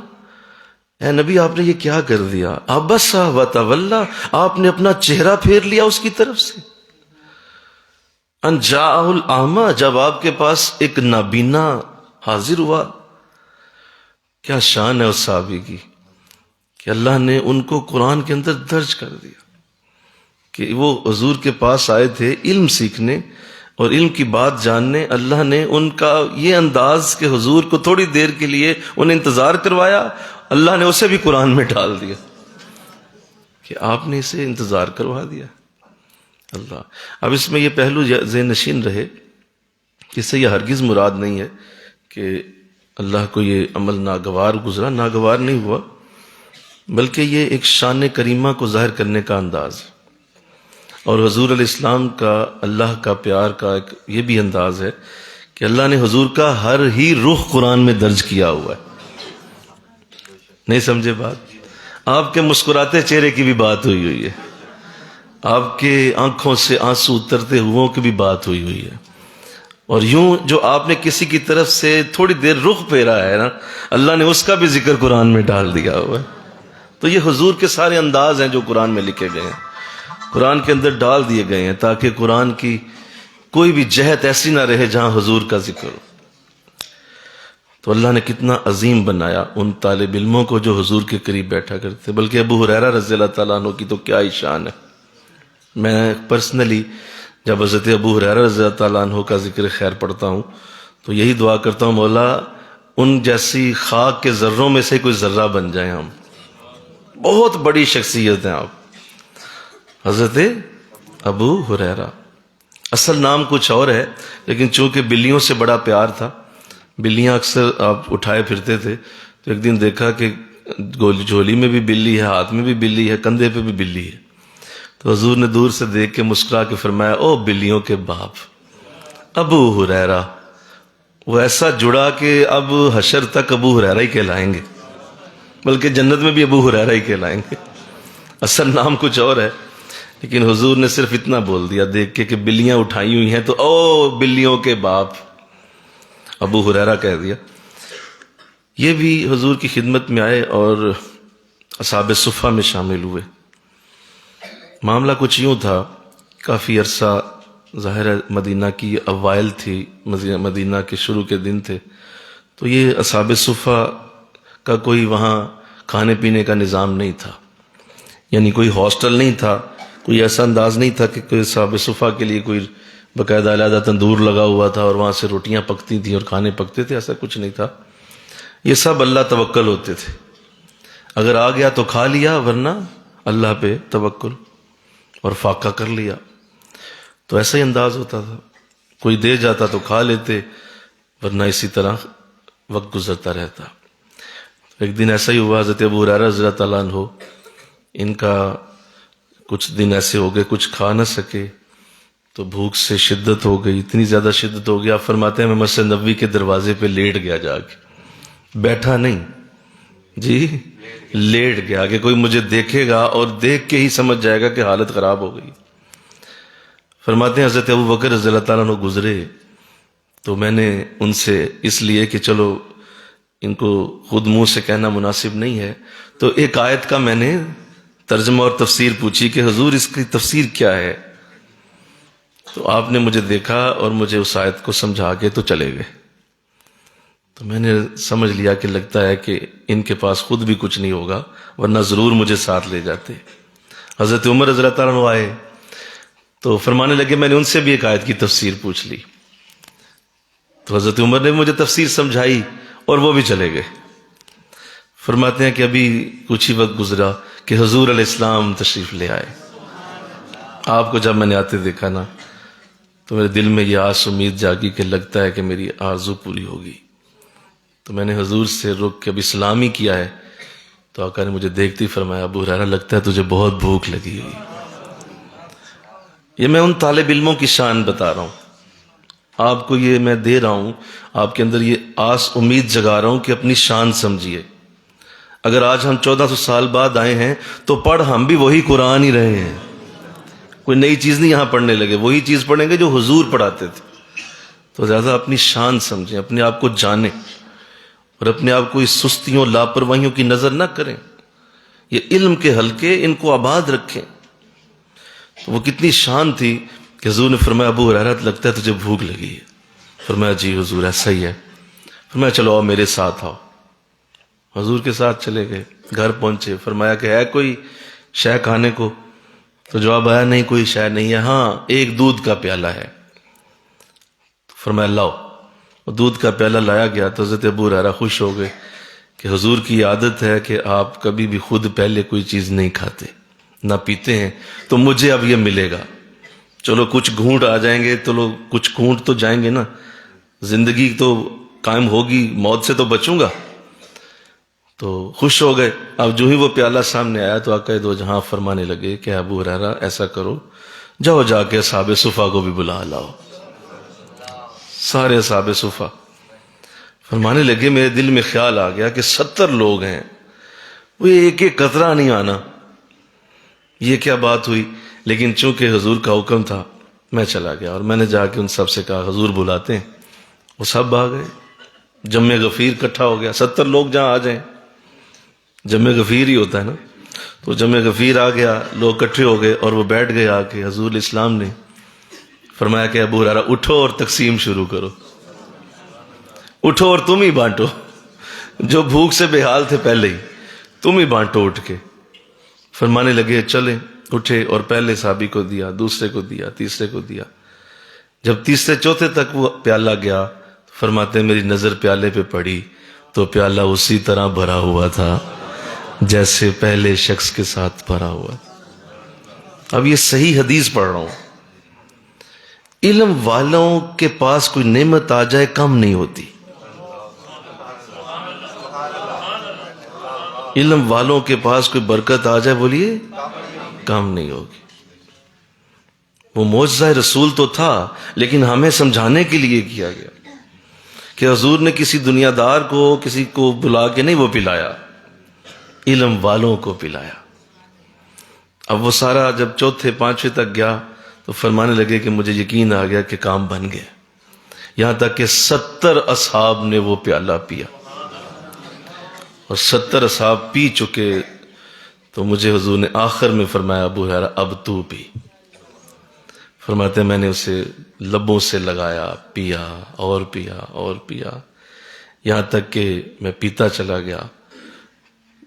اے نبی آپ نے یہ کیا کر دیا، عبسا وتولا، آپ نے اپنا چہرہ پھیر لیا اس کی طرف سے۔ ان جاءہ الاعمی، جب آپ کے پاس ایک نابینا حاضر ہوا۔ کیا شان ہے اس صحابی کی کہ اللہ نے ان کو قرآن کے اندر درج کر دیا کہ وہ حضور کے پاس آئے تھے علم سیکھنے اور علم کی بات جاننے۔ اللہ نے ان کا یہ انداز کہ حضور کو تھوڑی دیر کے لیے انہیں انتظار کروایا، اللہ نے اسے بھی قرآن میں ڈال دیا کہ آپ نے اسے انتظار کروا دیا۔ اللہ، اب اس میں یہ پہلو ذہن نشین رہے، اس سے یہ ہرگز مراد نہیں ہے کہ اللہ کو یہ عمل ناگوار گزرا، ناگوار نہیں ہوا، بلکہ یہ ایک شان کریمہ کو ظاہر کرنے کا انداز ہے۔ اور حضور علیہ السلام کا اللہ کا پیار کا ایک یہ بھی انداز ہے کہ اللہ نے حضور کا ہر ہی رخ قرآن میں درج کیا ہوا ہے۔ نہیں سمجھے بات؟ آپ کے مسکراتے چہرے کی بھی بات ہوئی ہے، آپ کے آنکھوں سے آنسو اترتے ہوں کی بھی بات ہوئی ہے، اور یوں جو آپ نے کسی کی طرف سے تھوڑی دیر رخ پھیرا ہے نا، اللہ نے اس کا بھی ذکر قرآن میں ڈال دیا ہوا ہے۔ تو یہ حضور کے سارے انداز ہیں جو قرآن میں لکھے گئے ہیں، قرآن کے اندر ڈال دیے گئے ہیں، تاکہ قرآن کی کوئی بھی جہت ایسی نہ رہے جہاں حضور کا ذکر ہو۔ تو اللہ نے کتنا عظیم بنایا ان طالب علموں کو جو حضور کے قریب بیٹھا کرتے، بلکہ ابو ہریرہ رضی اللہ تعالیٰ عنہ کی تو کیا ہی شان ہے۔ میں پرسنلی جب حضرت ابو ہریرہ رضی اللہ تعالیٰ عنہ کا ذکر خیر پڑھتا ہوں تو یہی دعا کرتا ہوں، مولا ان جیسی خاک کے ذروں میں سے کوئی ذرہ بن جائیں ہم۔ بہت بڑی شخصیت ہیں آپ، حضرت ابو ہریرہ۔ اصل نام کچھ اور ہے، لیکن چونکہ بلیوں سے بڑا پیار تھا، بلیاں اکثر آپ اٹھائے پھرتے تھے، تو ایک دن دیکھا کہ جھولی میں بھی بلی ہے، ہاتھ میں بھی بلی ہے، کندھے پہ بھی بلی ہے۔ تو حضور نے دور سے دیکھ کے مسکرا کے فرمایا، او بلیوں کے باپ ابو ہریرہ۔ وہ ایسا جڑا کہ اب حشر تک ابو ہریرہ ہی کہلائیں گے، بلکہ جنت میں بھی ابو ہریرہ ہی کہلائیں گے۔ اصل نام کچھ اور ہے، لیکن حضور نے صرف اتنا بول دیا دیکھ کے کہ بلیاں اٹھائی ہوئی ہیں، تو او بلیوں کے باپ ابو ہریرہ کہہ دیا۔ یہ بھی حضور کی خدمت میں آئے اور اصحاب صفہ میں شامل ہوئے۔ معاملہ کچھ یوں تھا، کافی عرصہ ظاہر ہے مدینہ کی اوائل تھی، مدینہ کے شروع کے دن تھے، تو یہ اصحاب صفہ کا کوئی وہاں کھانے پینے کا نظام نہیں تھا، یعنی کوئی ہاسٹل نہیں تھا، کوئی ایسا انداز نہیں تھا کہ کوئی اصحاب صفہ کے لیے کوئی باقاعدہ علیحدہ تندور لگا ہوا تھا اور وہاں سے روٹیاں پکتی تھیں اور کھانے پکتے تھے، ایسا کچھ نہیں تھا۔ یہ سب اللہ توکل ہوتے تھے، اگر آ گیا تو کھا لیا، ورنہ اللہ پہ توکل اور فاقہ کر لیا۔ تو ایسا ہی انداز ہوتا تھا، کوئی دے جاتا تو کھا لیتے، ورنہ اسی طرح وقت گزرتا رہتا۔ ایک دن ایسا ہی ہوا، حضرت ابو ہریرہ رضی اللہ تعالیٰ عنہ ان کا کچھ دن ایسے ہو گئے، کچھ کھا نہ سکے، تو بھوک سے شدت ہو گئی، اتنی زیادہ شدت ہو گئی، آپ فرماتے ہیں میں مسجد نبوی کے دروازے پہ لیٹ گیا، جا کے بیٹھا نہیں جی، لیٹ گیا کہ کوئی مجھے دیکھے گا اور دیکھ کے ہی سمجھ جائے گا کہ حالت خراب ہو گئی۔ فرماتے ہیں حضرت ابو بکر رضی اللہ تعالیٰ عنہ گزرے، تو میں نے ان سے اس لیے کہ چلو ان کو خود منہ سے کہنا مناسب نہیں ہے، تو ایک آیت کا میں نے ترجمہ اور تفسیر پوچھی کہ حضور اس کی تفسیر کیا ہے؟ تو آپ نے مجھے دیکھا اور مجھے اس آیت کو سمجھا کے تو چلے گئے۔ تو میں نے سمجھ لیا کہ لگتا ہے کہ ان کے پاس خود بھی کچھ نہیں ہوگا، ورنہ ضرور مجھے ساتھ لے جاتے۔ حضرت عمر رضی اللہ تعالیٰ عنہ آئے تو فرمانے لگے میں نے ان سے بھی ایک آیت کی تفسیر پوچھ لی، تو حضرت عمر نے مجھے تفسیر سمجھائی اور وہ بھی چلے گئے۔ فرماتے ہیں کہ ابھی کچھ ہی وقت گزرا کہ حضور علیہ السلام تشریف لے آئے۔ آپ کو جب میں نے آتے دیکھا نا، تو میرے دل میں یہ آس امید جاگی کہ لگتا ہے کہ میری آرزو پوری ہوگی۔ تو میں نے حضور سے رک کے ابھی سلام ہی کیا ہے، تو آقا نے مجھے دیکھتے ہی فرمایا ابو ہریرہ لگتا ہے تجھے بہت بھوک لگی ہوئی۔ یہ میں ان طالب علموں کی شان بتا رہا ہوں، آپ کو یہ میں دے رہا ہوں، آپ کے اندر یہ آس امید جگا رہا ہوں کہ اپنی شان سمجھیے۔ اگر آج ہم 1400 سال بعد آئے ہیں تو پڑھ ہم بھی وہی قرآن ہی رہے ہیں، کوئی نئی چیز نہیں یہاں پڑھنے لگے، وہی چیز پڑھیں گے جو حضور پڑھاتے تھے۔ تو زیادہ اپنی شان سمجھیں، اپنے آپ کو جانیں، اور اپنے آپ کو اس سستیوں لاپرواہیوں کی نظر نہ کریں۔ یہ علم کے حلقے ان کو آباد رکھیں۔ تو وہ کتنی شان تھی کہ حضور نے فرمایا ابو ہریرہ لگتا ہے تجھے بھوک لگی ہے؟ فرمایا جی حضور ایسا ہی ہے۔ فرمایا چلو آؤ میرے ساتھ آؤ۔ حضور کے ساتھ چلے گئے، گھر پہنچے، فرمایا کہ ہے کوئی شے کھانے کو؟ تو جواب آیا نہیں کوئی شے نہیں ہے، ہاں ایک دودھ کا پیالہ ہے۔ فرمایا لاؤ، وہ دودھ کا پیالہ لایا گیا۔ تو حضرت ابو ہریرہ خوش ہو گئے کہ حضور کی عادت ہے کہ آپ کبھی بھی خود پہلے کوئی چیز نہیں کھاتے نہ پیتے ہیں، تو مجھے اب یہ ملے گا، چلو کچھ گھونٹ آ جائیں گے، تو کچھ گھونٹ تو جائیں گے نا، زندگی تو قائم ہوگی، موت سے تو بچوں گا. تو خوش ہو گئے. اب جو ہی وہ پیالہ سامنے آیا تو آقا دو جہاں فرمانے لگے کہ ابو ہریرہ ایسا کرو، جاؤ جا کے اصحاب صفا کو بھی بلا لاؤ. سارے اصحاب صفا فرمانے لگے میرے دل میں خیال آ گیا کہ 70 لوگ ہیں، وہ ایک ایک قطرہ نہیں آنا، یہ کیا بات ہوئی. لیکن چونکہ حضور کا حکم تھا میں چلا گیا اور میں نے جا کے ان سب سے کہا حضور بلاتے ہیں. وہ سب آ گئے. جمع غفیر اکٹھا ہو گیا. 70 لوگ جہاں آ جائیں جمع غفیر ہی ہوتا ہے نا. تو جمع غفیر آ گیا، لوگ اکٹھے ہو گئے اور وہ بیٹھ گئے. آ کے حضور اسلام نے فرمایا کہ ابو ہریرہ اٹھو اور تقسیم شروع کرو، اٹھو اور تم ہی بانٹو. جو بھوک سے بے حال تھے پہلے ہی تم ہی بانٹو اٹھ کے. فرمانے لگے چلیں. اٹھے اور پہلے صحابی کو دیا، دوسرے کو دیا، تیسرے کو دیا. جب تیسرے چوتھے تک وہ پیالہ گیا فرماتے میری نظر پیالے پہ پڑی تو پیالہ اسی طرح بھرا ہوا تھا جیسے پہلے شخص کے ساتھ بھرا ہوا. اب یہ صحیح حدیث پڑھ رہا ہوں. علم والوں کے پاس کوئی نعمت آ جائے کم نہیں ہوتی. علم والوں کے پاس کوئی برکت آ جائے بولیے کم نہیں ہوگی. وہ معجزہ رسول تو تھا لیکن ہمیں سمجھانے کے لیے کیا گیا کہ حضور نے کسی دنیا دار کو کسی کو بلا کے نہیں وہ پلایا، علم والوں کو پلایا. اب وہ سارا جب چوتھے پانچویں تک گیا تو فرمانے لگے کہ مجھے یقین آ گیا کہ کام بن گیا. یہاں تک کہ 70 اصحاب نے وہ پیالہ پیا اور 70 اصحاب پی چکے. تو مجھے حضور نے آخر میں فرمایا ابو ہریرہ اب تو پی. فرماتے میں نے اسے لبوں سے لگایا، پیا اور پیا اور پیا، یہاں تک کہ میں پیتا چلا گیا.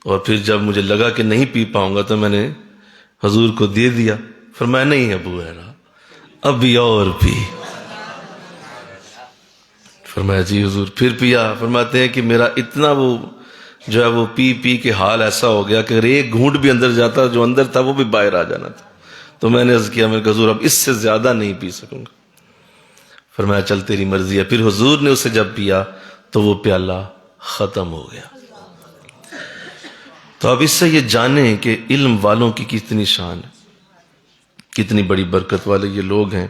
اور پھر جب مجھے لگا کہ نہیں پی پاؤں گا تو میں نے حضور کو دے دیا. فرمایا نہیں ابو ہریرہ ابھی اور پی. فرمایا جی حضور پھر پیا. فرماتے ہیں کہ میرا اتنا وہ جو ہے وہ پی پی کے حال ایسا ہو گیا کہ اگر ایک گھونٹ بھی اندر جاتا جو اندر تھا وہ بھی باہر آ جانا تھا. تو میں نے عرض کیا میں کہ حضور اب اس سے زیادہ نہیں پی سکوں گا. فرمایا چل تیری مرضی ہے. پھر حضور نے اسے جب پیا تو وہ پیالہ ختم ہو گیا. تو اب اس سے یہ جانیں کہ علم والوں کی کتنی شان ہے، کتنی بڑی برکت والے یہ لوگ ہیں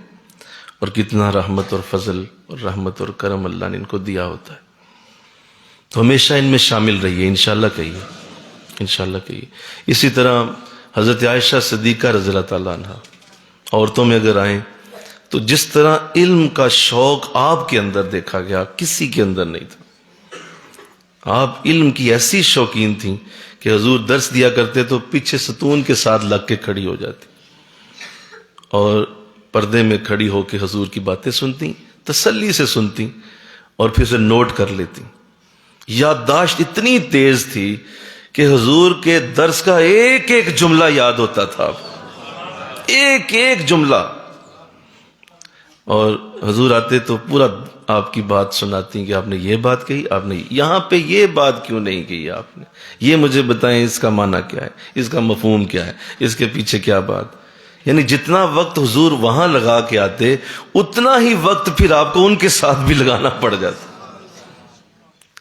اور کتنا رحمت اور فضل اور رحمت اور کرم اللہ نے ان کو دیا ہوتا ہے. تو ہمیشہ ان میں شامل رہیے انشاءاللہ کہیے، انشاءاللہ کہیے. اسی طرح حضرت عائشہ صدیقہ رضی اللہ تعالیٰ عنہ عورتوں میں اگر آئیں تو جس طرح علم کا شوق آپ کے اندر دیکھا گیا کسی کے اندر نہیں تھا. آپ علم کی ایسی شوقین تھیں کہ حضور درس دیا کرتے تو پیچھے ستون کے ساتھ لگ کے کھڑی ہو جاتی اور پردے میں کھڑی ہو کے حضور کی باتیں سنتی، تسلی سے سنتی اور پھر اسے نوٹ کر لیتی. یادداشت اتنی تیز تھی کہ حضور کے درس کا ایک ایک جملہ یاد ہوتا تھا، ایک ایک جملہ. اور حضور آتے تو پورا آپ کی بات سناتی کہ آپ نے یہ بات کہی، آپ نے یہاں پہ یہ بات کیوں نہیں کہی آپ نے، یہ مجھے بتائیں اس کا معنی کیا ہے، اس کا مفہوم کیا ہے، اس کے پیچھے کیا بات. یعنی جتنا وقت حضور وہاں لگا کے آتے اتنا ہی وقت پھر آپ کو ان کے ساتھ بھی لگانا پڑ جاتا.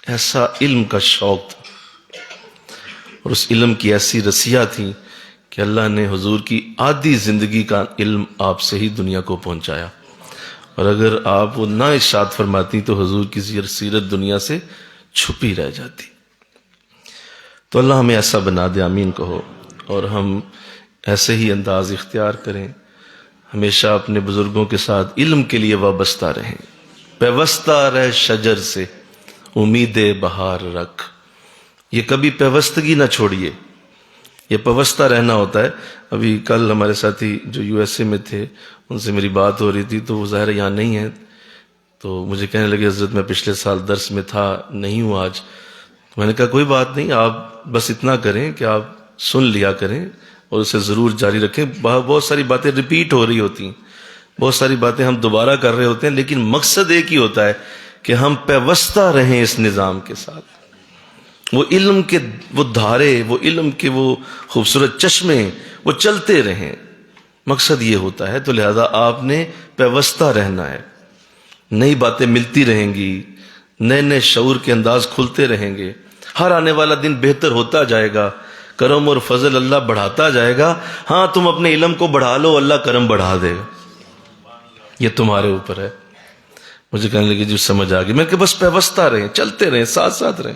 ایسا علم کا شوق تھا اور اس علم کی ایسی رسیاں تھی کہ اللہ نے حضور کی آدھی زندگی کا علم آپ سے ہی دنیا کو پہنچایا. اور اگر آپ وہ نہ ارشاد فرماتی تو حضور کی سیرت دنیا سے چھپی رہ جاتی. تو اللہ ہمیں ایسا بنا دے، آمین کہو. اور ہم ایسے ہی انداز اختیار کریں، ہمیشہ اپنے بزرگوں کے ساتھ علم کے لیے وابستہ رہیں. پیوستہ رہ شجر سے امید بہار رکھ. یہ کبھی پیوستگی نہ چھوڑیے، یہ پیوستہ رہنا ہوتا ہے. ابھی کل ہمارے ساتھی جو USA میں تھے ان سے میری بات ہو رہی تھی تو وہ ظاہر یہاں نہیں ہیں تو مجھے کہنے لگے حضرت میں پچھلے سال درس میں تھا نہیں ہوں آج. تو میں نے کہا کوئی بات نہیں، آپ بس اتنا کریں کہ آپ سن لیا کریں اور اسے ضرور جاری رکھیں. بہت ساری باتیں ریپیٹ ہو رہی ہوتی ہیں، بہت ساری باتیں ہم دوبارہ کر رہے ہوتے ہیں، لیکن مقصد ایک ہی ہوتا ہے کہ ہم پیوستہ رہیں اس نظام کے ساتھ. وہ علم کے وہ دھارے، وہ علم کے وہ خوبصورت چشمے وہ چلتے رہیں، مقصد یہ ہوتا ہے. تو لہذا آپ نے پیوستہ رہنا ہے. نئی باتیں ملتی رہیں گی، نئے نئے شعور کے انداز کھلتے رہیں گے، ہر آنے والا دن بہتر ہوتا جائے گا، کرم اور فضل اللہ بڑھاتا جائے گا۔ ہاں تم اپنے علم کو بڑھا لو، اللہ کرم بڑھا دے گا، یہ تمہارے اوپر ہے۔ مجھے کہنے لگی جو سمجھ آ گئی، میں کہ بس پیوستہ رہیں، چلتے رہیں، ساتھ ساتھ رہیں،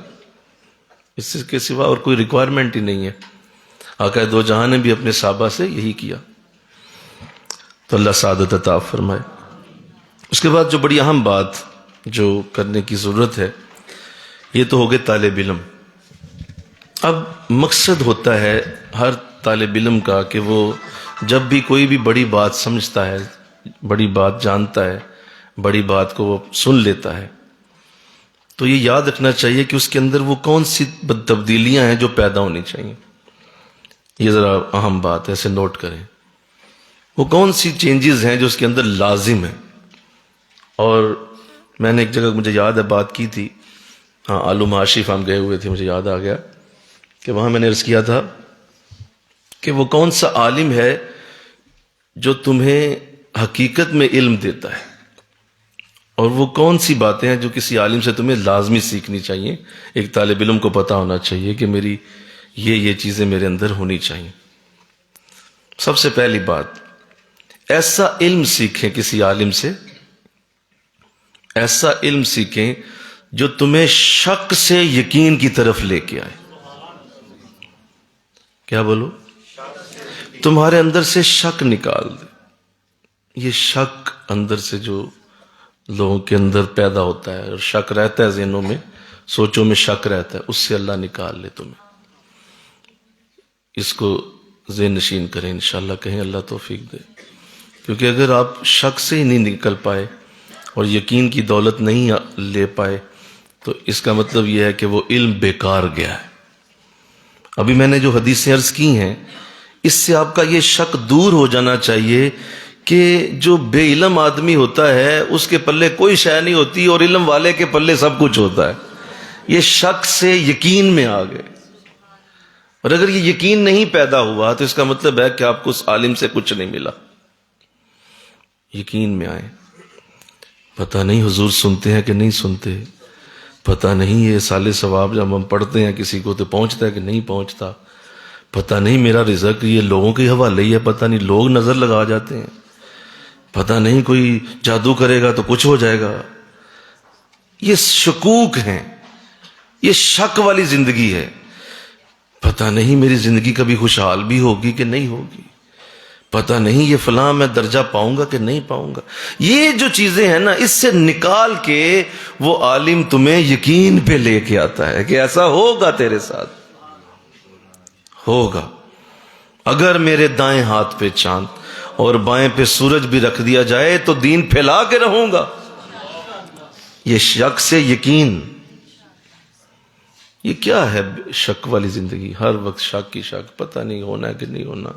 اس کے سوا اور کوئی ریکوائرمنٹ ہی نہیں ہے۔ آقا دو جہاں نے بھی اپنے صحابہ سے یہی کیا، تو اللہ سعادت عطا فرمائے۔ اس کے بعد جو بڑی اہم بات جو کرنے کی ضرورت ہے، یہ تو ہو گئے طالب علم۔ اب مقصد ہوتا ہے ہر طالب علم کا کہ وہ جب بھی کوئی بھی بڑی بات سمجھتا ہے، بڑی بات جانتا ہے، بڑی بات کو وہ سن لیتا ہے، تو یہ یاد رکھنا چاہیے کہ اس کے اندر وہ کون سی تبدیلیاں ہیں جو پیدا ہونی چاہیے۔ یہ ذرا اہم بات ہے، اسے نوٹ کریں، وہ کون سی چینجز ہیں جو اس کے اندر لازم ہیں۔ اور میں نے ایک جگہ مجھے یاد ہے بات کی تھی، ہاں آلو معاشف ہم گئے ہوئے تھے، مجھے یاد آ گیا کہ وہاں میں نے عرض کیا تھا کہ وہ کون سا عالم ہے جو تمہیں حقیقت میں علم دیتا ہے، اور وہ کون سی باتیں ہیں جو کسی عالم سے تمہیں لازمی سیکھنی چاہیے۔ ایک طالب علم کو پتہ ہونا چاہیے کہ میری یہ چیزیں میرے اندر ہونی چاہیے۔ سب سے پہلی بات، ایسا علم سیکھیں کسی عالم سے، ایسا علم سیکھیں جو تمہیں شک سے یقین کی طرف لے کے آئے۔ کیا بولو؟ تمہارے اندر سے شک نکال دے۔ یہ شک اندر سے جو لوگوں کے اندر پیدا ہوتا ہے، اور شک رہتا ہے ذہنوں میں، سوچوں میں شک رہتا ہے، اس سے اللہ نکال لے تمہیں۔ اس کو ذہن نشین کریں انشاءاللہ، کہیں اللہ توفیق دے، کیونکہ اگر آپ شک سے ہی نہیں نکل پائے اور یقین کی دولت نہیں لے پائے تو اس کا مطلب یہ ہے کہ وہ علم بیکار گیا ہے۔ ابھی میں نے جو حدیثیں عرض کی ہیں، اس سے آپ کا یہ شک دور ہو جانا چاہیے کہ جو بے علم آدمی ہوتا ہے اس کے پلے کوئی شے نہیں ہوتی، اور علم والے کے پلے سب کچھ ہوتا ہے۔ یہ شک سے یقین میں آ گئے، اور اگر یہ یقین نہیں پیدا ہوا تو اس کا مطلب ہے کہ آپ کو اس عالم سے کچھ نہیں ملا۔ یقین میں آئے، پتہ نہیں حضور سنتے ہیں کہ نہیں سنتے، پتہ نہیں یہ سال ثواب جب ہم پڑھتے ہیں کسی کو تو پہنچتا ہے کہ نہیں پہنچتا، پتہ نہیں میرا رزق یہ لوگوں کے حوالے ہی ہے، پتہ نہیں لوگ نظر لگا جاتے ہیں، پتہ نہیں کوئی جادو کرے گا تو کچھ ہو جائے گا۔ یہ شکوک ہیں، یہ شک والی زندگی ہے۔ پتہ نہیں میری زندگی کبھی خوشحال بھی ہوگی کہ نہیں ہوگی، پتہ نہیں یہ فلاں میں درجہ پاؤں گا کہ نہیں پاؤں گا۔ یہ جو چیزیں ہیں نا، اس سے نکال کے وہ عالم تمہیں یقین پہ لے کے آتا ہے کہ ایسا ہوگا، تیرے ساتھ ہوگا۔ اگر میرے دائیں ہاتھ پہ چاند اور بائیں پہ سورج بھی رکھ دیا جائے تو دین پھیلا کے رہوں گا۔ یہ شک سے یقین، یہ کیا ہے شک والی زندگی؟ ہر وقت شک کی شک، پتہ نہیں ہونا ہے کہ نہیں ہونا،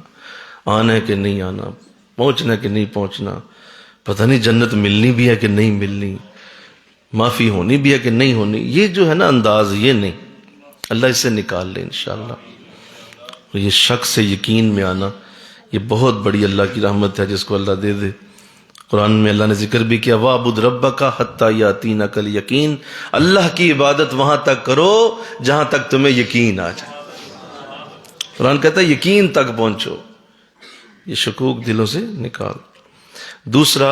آنا ہے کہ نہیں آنا، پہنچنا ہے کہ نہیں پہنچنا، پتہ نہیں جنت ملنی بھی ہے کہ نہیں ملنی، معافی ہونی بھی ہے کہ نہیں ہونی۔ یہ جو ہے نا انداز، یہ نہیں، اللہ اس سے نکال لے انشاءاللہ۔ یہ شک سے یقین میں آنا، یہ بہت بڑی اللہ کی رحمت ہے جس کو اللہ دے دے۔ قرآن میں اللہ نے ذکر بھی کیا، وَاعْبُدْ رَبَّكَ حَتَّى يَأْتِيَنَكَ الْيَقِينُ، اللہ کی عبادت وہاں تک کرو جہاں تک تمہیں یقین آ جائے۔ قرآن کہتا ہے یقین تک پہنچو، یہ شکوک دلوں سے نکال۔ دوسرا،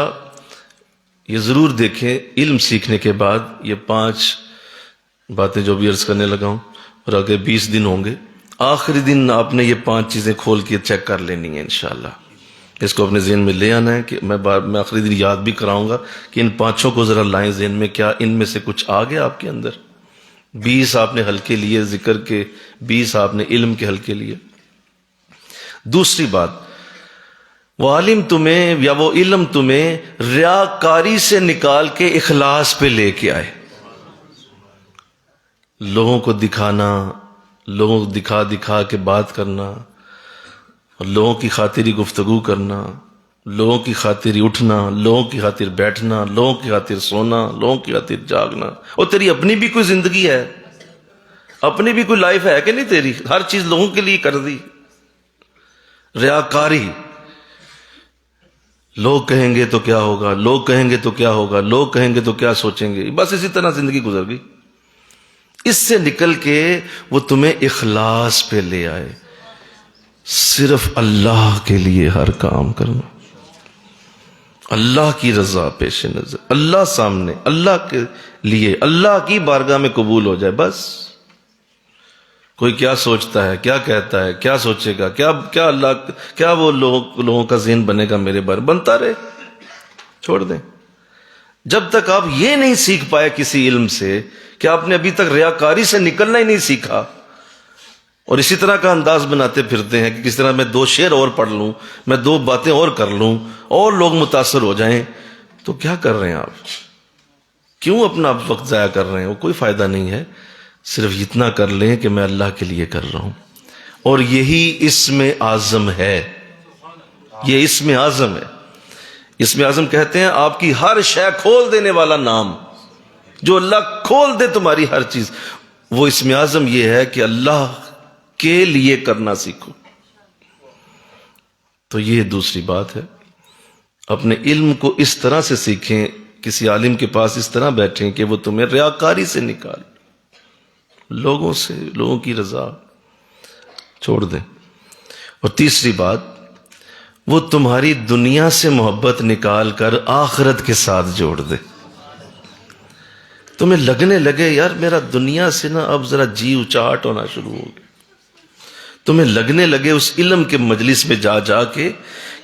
یہ ضرور دیکھیں علم سیکھنے کے بعد یہ 5 باتیں جو بھی عرض کرنے لگا ہوں، اور آگے 20 دن ہوں گے، آخری دن آپ نے یہ 5 چیزیں کھول کے چیک کر لینی ہیں انشاءاللہ۔ اس کو اپنے ذہن میں لے آنا ہے کہ میں آخری دن یاد بھی کراؤں گا کہ ان 5 کو ذرا لائیں ذہن میں، کیا ان میں سے کچھ آ گیا آپ کے اندر؟ 20 آپ نے ہلکے لیے ذکر کے، 20 آپ نے علم کے ہلکے لیے۔ دوسری بات، وہ عالم تمہیں یا وہ علم تمہیں ریاکاری سے نکال کے اخلاص پہ لے کے آئے۔ لوگوں کو دکھانا، لوگوں کو دکھا دکھا کے بات کرنا، لوگوں کی خاطری گفتگو کرنا، لوگوں کی خاطری اٹھنا، لوگوں کی خاطر بیٹھنا، لوگوں کی خاطر سونا، لوگوں کی خاطر جاگنا۔ اور تیری اپنی بھی کوئی زندگی ہے، اپنی بھی کوئی لائف ہے کہ نہیں تیری؟ ہر چیز لوگوں کے لیے کر دی۔ ریاکاری، لوگ کہیں گے تو کیا ہوگا، لوگ کہیں گے تو کیا ہوگا، لوگ کہیں گے تو کیا سوچیں گے، بس اسی طرح زندگی گزر گئی۔ اس سے نکل کے وہ تمہیں اخلاص پہ لے آئے، صرف اللہ کے لیے ہر کام کرنا، اللہ کی رضا پیش نظر، اللہ سامنے، اللہ کے لیے، اللہ کی بارگاہ میں قبول ہو جائے بس۔ کوئی کیا سوچتا ہے، کیا کہتا ہے، کیا سوچے گا، کیا اللہ، کیا وہ لوگوں کا ذہن بنے گا میرے بارے، بنتا رہے، چھوڑ دیں۔ جب تک آپ یہ نہیں سیکھ پائے کسی علم سے کہ آپ نے ابھی تک ریاکاری سے نکلنا ہی نہیں سیکھا، اور اسی طرح کا انداز بناتے پھرتے ہیں کہ کس طرح میں 2 شعر اور پڑھ لوں، میں 2 باتیں اور کر لوں اور لوگ متاثر ہو جائیں، تو کیا کر رہے ہیں آپ؟ کیوں اپنا وقت ضائع کر رہے ہیں؟ وہ کوئی فائدہ نہیں ہے۔ صرف اتنا کر لیں کہ میں اللہ کے لیے کر رہا ہوں، اور یہی اسم اعظم ہے، یہ اسم اعظم ہے۔ اسم اعظم کہتے ہیں آپ کی ہر شے کھول دینے والا نام، جو اللہ کھول دے تمہاری ہر چیز، وہ اسم اعظم یہ ہے کہ اللہ کے لیے کرنا سیکھو۔ تو یہ دوسری بات ہے، اپنے علم کو اس طرح سے سیکھیں، کسی عالم کے پاس اس طرح بیٹھیں کہ وہ تمہیں ریاکاری سے نکال، لوگوں سے، لوگوں کی رضا چھوڑ دیں۔ اور تیسری بات، وہ تمہاری دنیا سے محبت نکال کر آخرت کے ساتھ جوڑ دے۔ تمہیں لگنے لگے یار میرا دنیا سے نا اب ذرا جی اچاٹ ہونا شروع ہو گیا، تمہیں لگنے لگے اس علم کے مجلس میں جا جا کے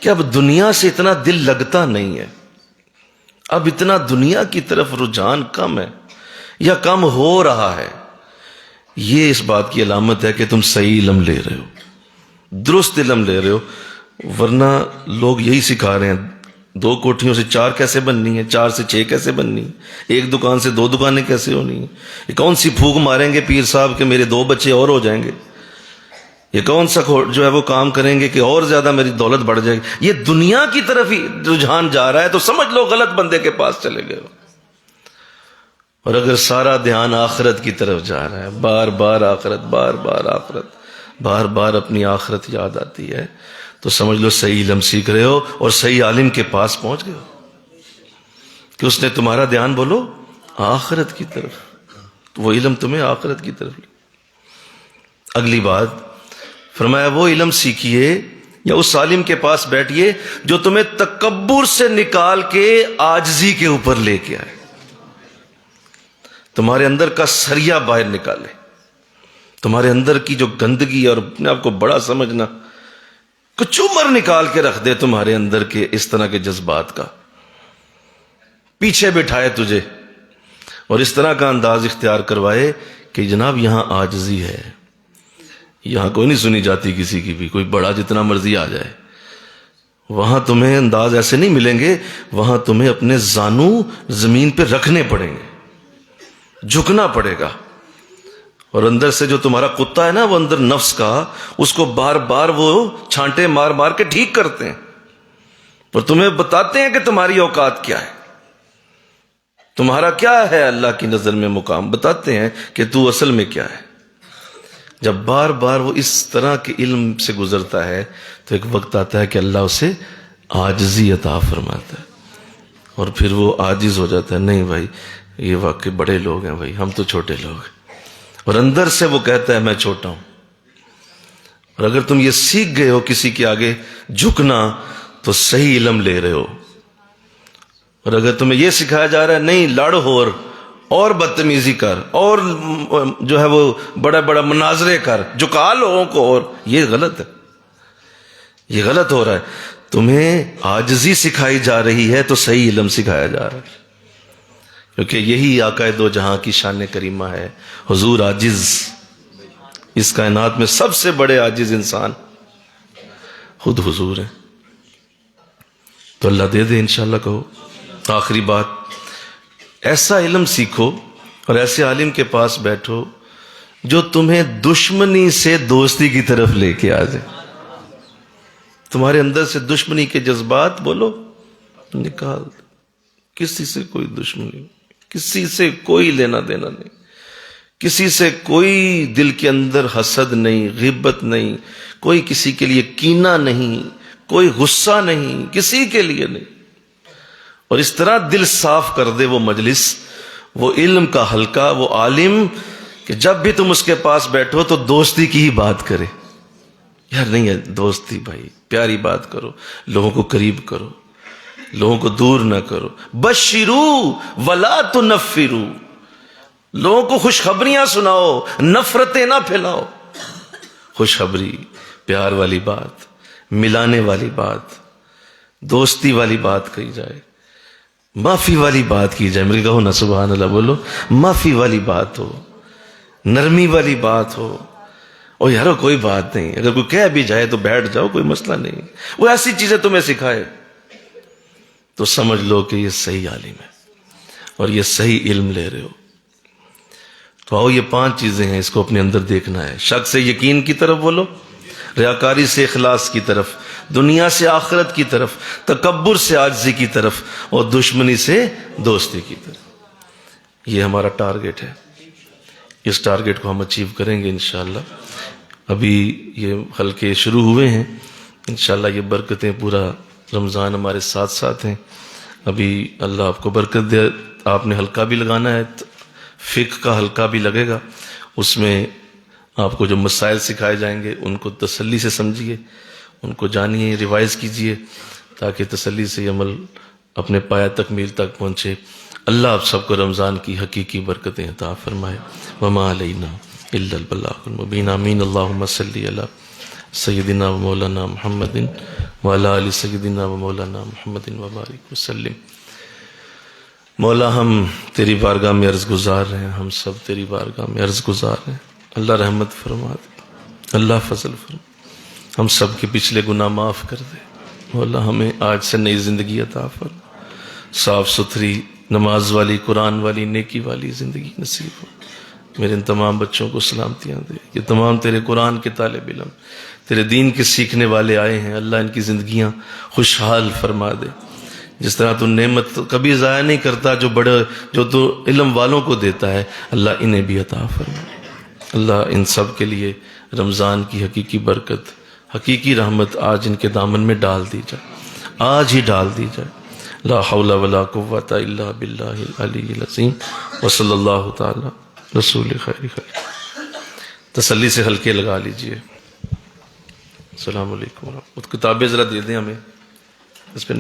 کہ اب دنیا سے اتنا دل لگتا نہیں ہے، اب اتنا دنیا کی طرف رجحان کم ہے یا کم ہو رہا ہے، یہ اس بات کی علامت ہے کہ تم صحیح علم لے رہے ہو، درست علم لے رہے ہو۔ ورنہ لوگ یہی سکھا رہے ہیں 2 کوٹھیوں سے 4 کیسے بننی ہے، 4 سے 6 کیسے بننی ہے، 1 دکان سے 2 دکانیں کیسے ہونی ہیں، یہ کون سی پھونک ماریں گے پیر صاحب کہ میرے 2 بچے اور ہو جائیں گے، یہ کون سا جو ہے وہ کام کریں گے کہ اور زیادہ میری دولت بڑھ جائے گی۔ یہ دنیا کی طرف ہی رجحان جا رہا ہے تو سمجھ لو غلط بندے کے پاس چلے گئے ہو۔ اور اگر سارا دھیان آخرت کی طرف جا رہا ہے، بار بار آخرت، بار بار آخرت، بار بار اپنی آخرت یاد آتی ہے، تو سمجھ لو صحیح علم سیکھ رہے ہو اور صحیح عالم کے پاس پہنچ گئے ہو کہ اس نے تمہارا دھیان بولو آخرت کی طرف، تو وہ علم تمہیں آخرت کی طرف لے۔ اگلی بات فرمایا وہ علم سیکھیے یا اس عالم کے پاس بیٹھیے جو تمہیں تکبر سے نکال کے عاجزی کے اوپر لے کے آئے، تمہارے اندر کا سریا باہر نکالے، تمہارے اندر کی جو گندگی اور اپنے آپ کو بڑا سمجھنا کچھ عمر نکال کے رکھ دے تمہارے اندر کے اس طرح کے جذبات کا، پیچھے بٹھائے تجھے اور اس طرح کا انداز اختیار کروائے کہ جناب یہاں عاجزی ہے، یہاں کوئی نہیں سنی جاتی کسی کی بھی، کوئی بڑا جتنا مرضی آ جائے، وہاں تمہیں انداز ایسے نہیں ملیں گے، وہاں تمہیں اپنے زانو زمین پہ رکھنے پڑیں گے، جھکنا پڑے گا، اور اندر سے جو تمہارا کتا ہے نا، وہ اندر نفس کا، اس کو بار بار وہ چھانٹے مار مار کے ٹھیک کرتے ہیں اور تمہیں بتاتے ہیں کہ تمہاری اوقات کیا ہے، تمہارا کیا ہے اللہ کی نظر میں مقام، بتاتے ہیں کہ تو اصل میں کیا ہے۔ جب بار بار وہ اس طرح کے علم سے گزرتا ہے تو ایک وقت آتا ہے کہ اللہ اسے عاجزی عطا فرماتا ہے، اور پھر وہ عاجز ہو جاتا ہے، نہیں بھائی یہ واقعی بڑے لوگ ہیں بھائی، ہم تو چھوٹے لوگ ہیں، اور اندر سے وہ کہتا ہے میں چھوٹا ہوں۔ اور اگر تم یہ سیکھ گئے ہو کسی کے آگے جھکنا تو صحیح علم لے رہے ہو، اور اگر تمہیں یہ سکھایا جا رہا ہے نہیں لڑ ہو اور بدتمیزی کر اور جو ہے وہ بڑا بڑا مناظرے کر، جھکا لوگوں کو، اور یہ غلط ہے، یہ غلط ہو رہا ہے۔ تمہیں عاجزی سکھائی جا رہی ہے تو صحیح علم سکھایا جا رہا ہے، کیونکہ یہی آقا دو جہاں کی شان کریمہ ہے۔ حضور عاجز، اس کائنات میں سب سے بڑے عاجز انسان خود حضور ہیں، تو اللہ دے دے انشاءاللہ کہو۔ آخری بات، ایسا علم سیکھو اور ایسے عالم کے پاس بیٹھو جو تمہیں دشمنی سے دوستی کی طرف لے کے آ جائے، تمہارے اندر سے دشمنی کے جذبات بولو نکال دے، کسی سے کوئی دشمنی، کسی سے کوئی لینا دینا نہیں، کسی سے کوئی دل کے اندر حسد نہیں، غیبت نہیں، کوئی کسی کے لیے کینہ نہیں، کوئی غصہ نہیں کسی کے لیے نہیں. اور اس طرح دل صاف کر دے وہ مجلس، وہ علم کا حلقہ، وہ عالم کہ جب بھی تم اس کے پاس بیٹھو تو دوستی کی ہی بات کرے. یار نہیں ہے دوستی بھائی، پیاری بات کرو، لوگوں کو قریب کرو، لوگوں کو دور نہ کرو. بشرو ولا تنفرو، لوگوں کو خوشخبریاں سناؤ، نفرتیں نہ پھیلاؤ. خوشخبری، پیار والی بات، ملانے والی بات، دوستی والی بات کہی جائے، معافی والی بات کی جائے. میرے کہو نا سبحان اللہ، بولو معافی والی بات ہو، نرمی والی بات ہو. اور یارو کوئی بات نہیں، اگر کوئی کہہ بھی جائے تو بیٹھ جاؤ، کوئی مسئلہ نہیں. وہ ایسی چیزیں تمہیں سکھائے تو سمجھ لو کہ یہ صحیح عالم ہے اور یہ صحیح علم لے رہے ہو. تو آؤ، یہ 5 چیزیں ہیں، اس کو اپنے اندر دیکھنا ہے. شک سے یقین کی طرف بولو، ریاکاری سے اخلاص کی طرف، دنیا سے آخرت کی طرف، تکبر سے عاجزی کی طرف، اور دشمنی سے دوستی کی طرف. یہ ہمارا ٹارگٹ ہے. اس ٹارگٹ کو ہم اچیو کریں گے انشاءاللہ. ابھی یہ حلقے شروع ہوئے ہیں، انشاءاللہ یہ برکتیں پورا رمضان ہمارے ساتھ ساتھ ہیں. ابھی اللہ آپ کو برکت دے. آپ نے حلقہ بھی لگانا ہے، فقہ کا حلقہ بھی لگے گا. اس میں آپ کو جو مسائل سکھائے جائیں گے ان کو تسلی سے سمجھیے، ان کو جانیے، ریوائز کیجیے، تاکہ تسلی سے یہ عمل اپنے پایہ تکمیل تک پہنچے. اللہ آپ سب کو رمضان کی حقیقی برکتیں عطا فرمائے. وما علینا الا البلاغ المبین. آمین. اللہم صلی علی سیدنا و مولانا محمد وعلی آل سیدنا و مولانا محمد وبارک وسلم. مولا ہم تیری بارگاہ میں عرض گزار ہیں، ہم سب تیری بارگاہ میں عرض گزار ہیں. اللہ رحمت فرما دے، اللہ فضل فرما، ہم سب کے پچھلے گناہ معاف کر دے. مولا ہمیں آج سے نئی زندگی عطا فرما، صاف ستھری، نماز والی، قرآن والی، نیکی والی زندگی نصیب ہو. میرے ان تمام بچوں کو سلامتیاں دے. یہ تمام تیرے قرآن کے طالب علم، تیرے دین کے سیکھنے والے آئے ہیں، اللہ ان کی زندگیاں خوشحال فرما دے. جس طرح تو نعمت کبھی ضائع نہیں کرتا، جو تو علم والوں کو دیتا ہے، اللہ انہیں بھی عطا فرما. اللہ ان سب کے لیے رمضان کی حقیقی برکت، حقیقی رحمت آج ان کے دامن میں ڈال دی جائے، آج ہی ڈال دی جائے. لا حول ولا قوت الا باللہ العلی العظیم. وصلی اللہ تعالی رسول خیر خیر. تسلی سے حلقے لگا لیجئے. السلام علیکم. کتابیں ذرا دے دیں ہمیں اس پہ.